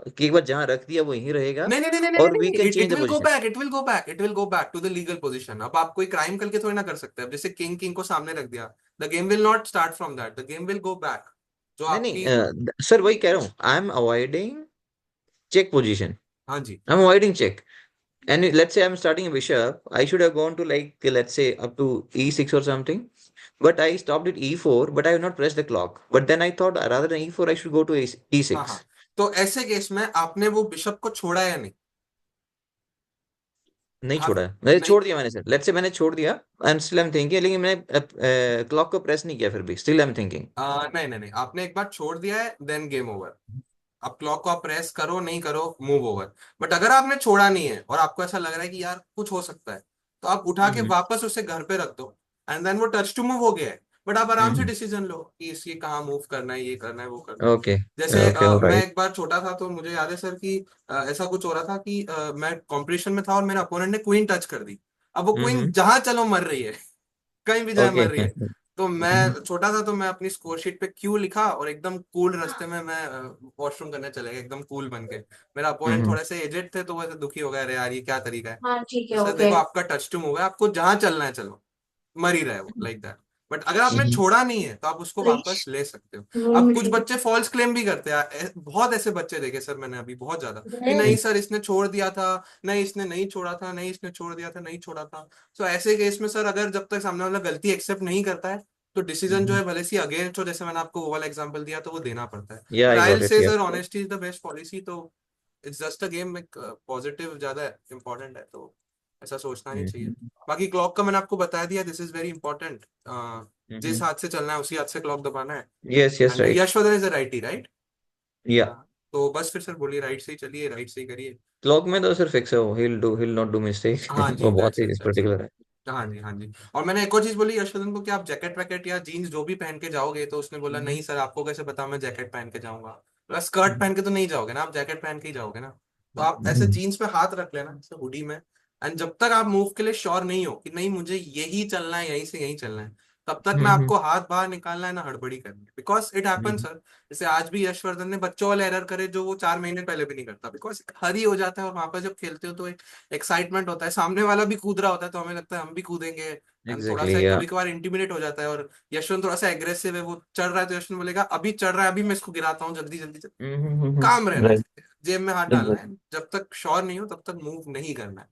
कि एक बार जहां रख दिया वो यहीं रहेगा, नहीं नहीं नहीं नहीं और वी नहीं, can it change the will go position. Back, it will go back, it will go back to the legal position. अब आप कोई क्राइम करके थोड़ी ना कर सकते हैं, अब जैसे किंग किंग को सामने रख दिया, the game will not start from that, the game will go back. जो नहीं आपकी, नहीं सर, वही कह रहा हूँ, I am avoiding check position. हाँ जी। I'm avoiding check. And let's say I'm starting a bishop, I should have gone to like let's say up to e6 or something. But I stopped at e4, but I have not pressed the clock. But then I thought rather than e4, I should go to हाँ e6. हाँ, तो ऐसे case में आपने वो bishop को छोड़ा या नहीं? नहीं हाँ, छोड़ा है, मैंने नहीं, छोड़ दिया, मैंने सर लेट्स से मैंने छोड़ दिया, and still I am thinking, लेकिन मैंने क्लॉक को प्रेस नहीं किया, फिर भी स्टिल आई एम थिंकिंग। नहीं नहीं नहीं, आपने एक बार छोड़ दिया है देन गेम ओवर। अब क्लॉक को आप प्रेस करो नहीं करो, मूव ओवर। बट अगर आपने छोड़ा नहीं है और आपको ऐसा लग रहा है कि यार कुछ हो सकता है, तो आप उठा के हम्म वापस उसे घर पे रख दो, एंड देन वो टच टू मूव हो गया है। बट आप आराम से हम्म। डिसीजन लो कि इसकी कहाँ मूव करना है, ये करना है, वो करना है। ओके जैसे ओके मैं राइट। एक बार छोटा था तो मुझे याद है सर कि ऐसा कुछ हो रहा था कि मैं कंपटीशन में था और मेरे अपोनेंट ने क्वीन टच कर दी। अब वो क्वीन हम्म। जहां चलो मर रही है, कहीं भी जाए ओके। मर रही है। तो मैं छोटा था तो मैं अपनी स्कोर शीट पे क्यू लिखा और एकदम कूल रास्ते में मैं वॉशरूम करने चले गया एकदम कूल बन के। मेरा अपोनेंट हम्म। थोड़े से एजेड थे तो वो ऐसे दुखी हो गए, अरे यार ये क्या तरीका है। हाँ ठीक तो है, सर ओके। देखो आपका टच टू मूव है, आपको जहां चलना है चलो, मर ही रहे वो लाइक दैट। बट अगर आपने छोड़ा नहीं है तो आप उसको वापस ले सकते हो। अब कुछ बच्चे फॉल्स क्लेम भी करते हैं, बहुत ऐसे बच्चे देखे सर मैंने अभी बहुत ज्यादा, कि नहीं सर इसने छोड़ दिया था, नहीं इसने नहीं छोड़ा था, नहीं इसने छोड़ दिया था, नहीं छोड़ा था। सो ऐसे केस में सर अगर जब तक सामने वाला गलती एक्सेप्ट नहीं करता है तो डिसीजन जो है भले से अगेंस्ट हो, जैसे मैंने आपको वो वाला एग्जांपल दिया, तो वो देना पड़ता है। या but I I will got it से या। Sir honesty is the best policy. तो इट्स जस्ट अ गेम, एक पॉजिटिव ज्यादा इंपॉर्टेंट है, तो ऐसा सोचना नहीं चाहिए। बाकी क्लॉक का मैंने आपको बता दिया, दिस इज वेरी इंपॉर्टेंट। जिस हाथ से चलना है उसी हाथ से क्लॉक दबाना है। Yes yes and right. Yashvardhan is a righty, right? Yeah हाँ, तो बस फिर सर बोलिए राइट से ही चलिए, राइट से ही करिए। क्लॉक में तो सिर्फ फिक्स है वो, ही विल नॉट डू मिस्टेक। हाँ जी, वो बहुत that's he it, that's it. Particular है। हाँ जी, हाँ जी। और मैंने एक और चीज बोली यशवर्धन को कि आप जैकेट वैकेट या जीन्स जो भी पहन के जाओगे, तो उसने बोला हम्म नहीं सर आपको कैसे पता मैं जैकेट पहन के जाऊंगा। तो स्कर्ट पहन के तो नहीं जाओगे ना, आप जैकेट पहन के ही जाओगे ना। तो आप ऐसे हम्म जीन्स पे हाथ रख लेना जैसे हुडी में। एंड जब तक आप मूव के लिए श्योर नहीं हो कि नहीं मुझे यही चलना है, यहीं से यहीं चलना है, तब तक ना हम्म आपको हाथ बाहर निकालना है ना हड़बड़ी करनी है, because it happen hmm sir. जैसे आज भी यशवर्धन ने बच्चों वाले एरर करे जो वो 4 महीने पहले भी नहीं करता, बिकॉज हरी हो जाता है और वहां पर जब खेलते हो तो एक एक्साइटमेंट होता है, सामने वाला भी कूद रहा होता है तो हमें लगता है हम भी कूदेंगे। एंड थोड़ा एग्जैक्टली सा या। कभी कभार इंटिमिडेट हो जाता है। और यशवंत थोड़ा सा एग्रेसिव है, वो चढ़ रहा है तो यशवंत बोलेगा अभी चढ़ रहा है, अभी मैं इसको गिराता हूँ, जल्दी जल्दी जल्दी। काम रहना राइट। है, जेब में हाथ डालना है, जब तक श्योर नहीं हो तब तक मूव नहीं करना है।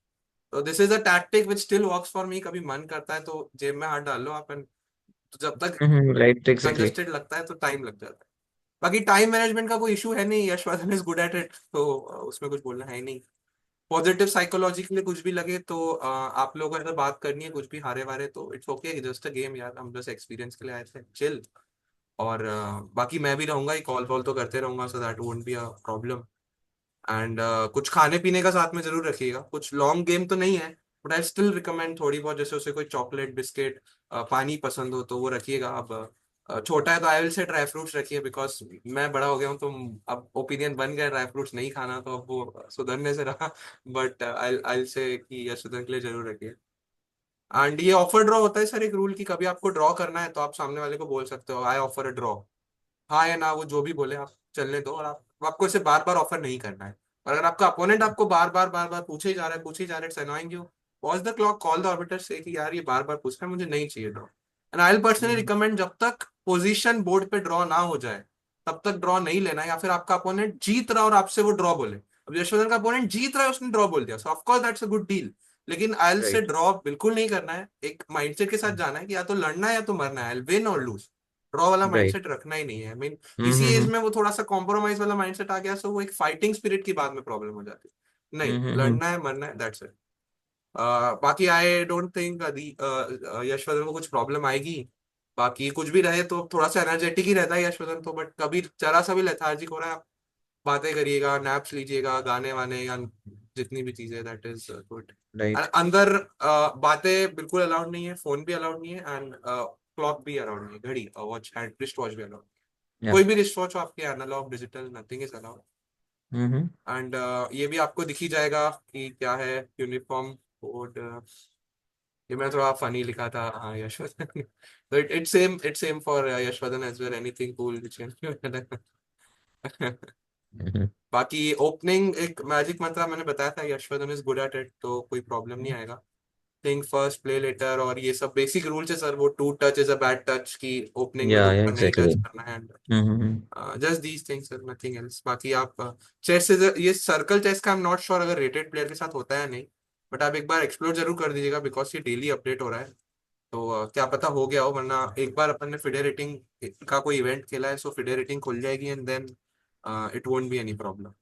तो this is a tactic which still works for me, कभी मन करता है तो जेब में हाथ डाल लो आप। तो जब तक राइट एग्जैक्टली। कंजस्टेड लगता है तो टाइम लग जाता है। बाकी टाइम मैनेजमेंट का कोई इशू है नहीं, Yashvardhan is good at it, तो उसमें कुछ बोलना है ही नहीं। पॉजिटिव साइकोलॉजी के लिए कुछ भी लगे तो आप लोगों को अगर बात करनी है कुछ भी हारे वारे तो it's okay, just a game यार, हम बस एक्सपीरियंस के लिए आए थे, चिल। और बाकी मैं भी रहूंगा ही, कॉल वॉल तो करते रहूंगा, सो that won't be a problem. And कुछ खाने पीने का साथ में जरूर रखिएगा, कुछ लॉन्ग गेम तो नहीं है, बट आई स्टिल रिकमेंड थोड़ी बहुत, जैसे उसे कोई चॉकलेट बिस्किट पानी पसंद हो तो वो रखिएगा। अब छोटा है तो आई विल से ड्राई फ्रूट्स रखिए, बिकॉज मैं बड़ा हो गया हूँ तो अब ओपिनियन बन गया ड्राई फ्रूट्स नहीं खाना, तो अब वो सुधरने से रहा। बट आई आई से कि यशोधन के लिए जरूर रखिए। एंड ये ऑफर ड्रॉ होता है सर एक रूल की, कभी आपको ड्रॉ करना है तो आप सामने वाले को बोल सकते हो आई ऑफर अ ड्रॉ, हाँ या ना, वो जो भी बोले आप चलने दो। और आपको इसे बार बार ऑफर नहीं करना है। और अगर आपका अपोनेंट आपको बार बार पूछे ही जा रहा है, पूछे ही जा रहा है, it's annoying you, pause the clock, call the orbiter से कि यार ये बार बार पूछ रहा है, मुझे नहीं चाहिए draw. And I personally recommend जब तक पोजीशन बोर्ड पे ड्रॉ ना हो जाए तब तक ड्रॉ नहीं लेना, या फिर आपका अपोनेंट जीत रहा और आपसे वो ड्रॉ बोले। अब यशवर्धन का अपोनेंट जीत रहा है, उसने ड्रॉ बोल दिया, सो of course that's a good deal. लेकिन आयल से राइट। ड्रॉ बिल्कुल नहीं करना है, एक माइंडसेट के साथ जाना है कि या तो लड़ना है या तो मरना है, विन और लूज। ड्रॉ वाला राइट। माइंडसेट रखना ही नहीं है। आई मीन इसी एज में वो थोड़ा सा कॉम्प्रोमाइज वाला माइंडसेट आ गया, सो वो एक फाइटिंग स्पिरिट की बाद में प्रॉब्लम हो जाती है। नहीं, लड़ना है मरना है, दैट्स इट। बाकी आई डोंट थिंक यशवर्धन को कुछ प्रॉब्लम आएगी। बाकी कुछ भी रहे तो थोड़ा सा एनर्जेटिक ही रहता है यशवर्धन तो, बट कभी जरा सा भी लेथार्जिक हो रहा है, बातें करिएगा, नैप्स लीजिएगा, गाने वाने या जितनी भी चीजें, दैट इज गुड। राइट। अंदर बातें बिल्कुल अलाउड नहीं है, फोन भी अलाउड नहीं है, एंड क्लॉक भी अलाउड नहीं है, घड़ी वॉच हैंड रिस्ट वॉच भी अलाउड। या। कोई भी रिस्ट वॉच हो आपके, analogue digital, nothing is allowed. Hmm. And ये भी आपको दिख ही जाएगा कि क्या है यूनिफॉर्म कोड। ये मैं थोड़ा फनी लिखा था, हाँ यशवर्धन। तो it same for Yashvardhan as well, anything cool which can. बाकी ओपनिंग एक मैजिक मंत्रा मैंने बताया था, Yashvardhan is good at it, तो कोई प्रॉब्लम नहीं आएगा। थिंक फर्स्ट प्ले लेटर और ये सब बेसिक रूल्स है सर, वो to touch is a bad touch की ओपनिंग में या ऊपर नहीं एग्जैक्टली। टच करना है। Just these things sir, nothing else. बाकी आप चेस इज ये सर्कल चेस का आई एम नॉट श्योर अगर रेटेड प्लेयर के साथ होता है या नहीं, बट आप एक बार एक्सप्लोर जरूर कर दीजिएगा बिकॉज ये डेली अपडेट हो रहा है। तो क्या पता हो गया हो, वरना एक बार अपन ने फिडे रेटिंग का कोई इवेंट खेला है, सो फिडे रेटिंग खुल जाएगी and then it won't be any problem.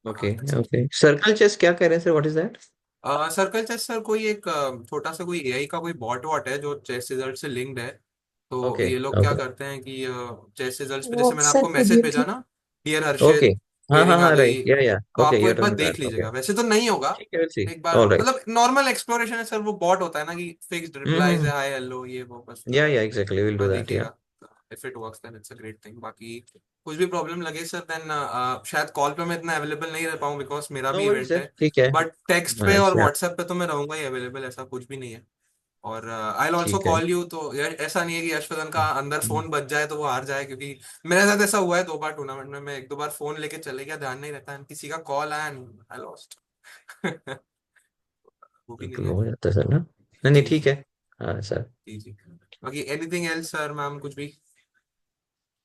Okay okay, circle chess क्या कह रहे हैं sir, what is that? Circle chess sir कोई एक छोटा सा कोई एआई का कोई बॉट वॉट है जो चेस रिजल्ट से लिंक्ड है। तो ओके ये लोग क्या ओके करते हैं कि चेस रिजल्ट्स पे जैसे मैंने आपको व्हाट्सएप पे मैसेज भेजा देखिए। ना, डियर ओके। हर्षित हाँ हाँ पेयरिंग आ हाँ, गई, राइट, या तो ओके, आपको यू आर एक बार टॉकिंग देख दैट, ओके। लीजिएगा। वैसे तो नहीं होगा, ठीक है, विल सी। एक बार ऑल राइट। मतलब नॉर्मल एक्सप्लोरेशन है सर, वो बॉट होता है ना कि फिक्स्ड रिप्लाईज हम्म। है, हाय हेलो ये वो, बस या एग्जैक्टली, विल डू हाँ दैट, या। देखिएगा। If it works then it's a great thing. बाकी कुछ भी प्रॉब्लम लगे सर देन शायद कॉल पे मैं इतना अवेलेबल नहीं रह पाऊँ बिकॉज मेरा नो भी वरी इवेंट सर, है, ठीक है। बट टेक्स्ट पे और अच्छा। व्हाट्सएप पे तो मैं रहूंगा ही अवेलेबल, ऐसा कुछ भी नहीं है। और आई विल ऑल्सो ठीक है। कॉल यू, तो यार ऐसा नहीं है कि यशवदन का अंदर फोन बज जाए तो वो हार जाए, क्योंकि मेरे साथ ऐसा हुआ है 2 बार टूर्नामेंट में, मैं एक दो बार फोन लेके चले गया, ध्यान नहीं रहता है, किसी का कॉल आया एंड आई लॉस्ट। वो भी नहीं बिल्कुल है। हो जाता है सर ना। नहीं नहीं, जी ठीक जी। है। हाँ सर। जी जी। बाकी एनीथिंग एल्स सर, मैम कुछ भी?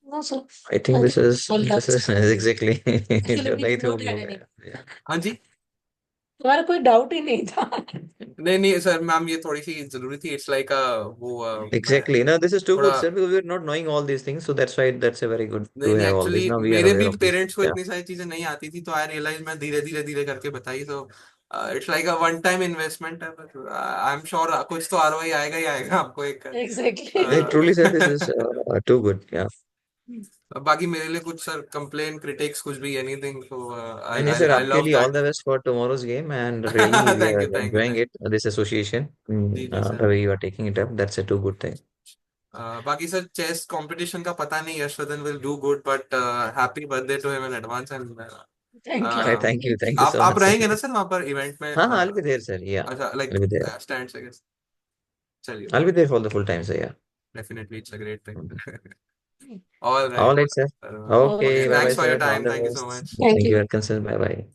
No sir, I think I this think is all done this is sir. Exactly actually जो वी नहीं थे वो डोंट भी हैव हो एनी, गया। हाँ जी। तुम्हारा कोई डाउट ही नहीं था। नहीं नहीं सर, मैम ये थोड़ी सी जरूरी थी, इट्स लाइक वो मैं Exactly. No, this is too good, थोड़ा, sir, because we're not knowing all these things, so that's why that's a very good to नहीं नहीं have all actually this. Now we are मेरे aware भी of this. Parents को Yeah. इतनी सारी चीजें नहीं आती थी, तो आई रियलाइज मैं धीरे धीरे धीरे करके बताई, तो it's like a one time investment है, बट आई एम श्योर कुछ तो आरओआई आएगा ही आएगा आपको एक। Exactly. Truly, sir, this is too good. Yeah. बाकी मेरे लिए कुछ सर कंप्लेन क्रिटिक्स कुछ भी एनीथिंग, तो नहीं आई नहीं आई सर, आई आपके लव लिए all that. the best for tomorrow's game, and really we thank are you thank you enjoying thank it. This association, जी जी sir. the way you are taking it up, that's a too good thing. बाकी sir chess competition का पता नहीं, Yashvadan will do good, but happy birthday to him in advance and thank you. Thank you so आप much, sir. रहेंगे ना sir वहां पर event में? हाँ हाँ, I'll be there, sir. Yeah, अच्छा I'll like be there. Stand से? चलिए I'll be बहुत, there for the full time, sir. Yeah. Definitely it's a great thing. All All right. right, sir. Okay Okay, okay, bye bye, thanks for your sir. All time, the thank you so best. Much. Thank Thank you, you. welcome, sir. Bye bye.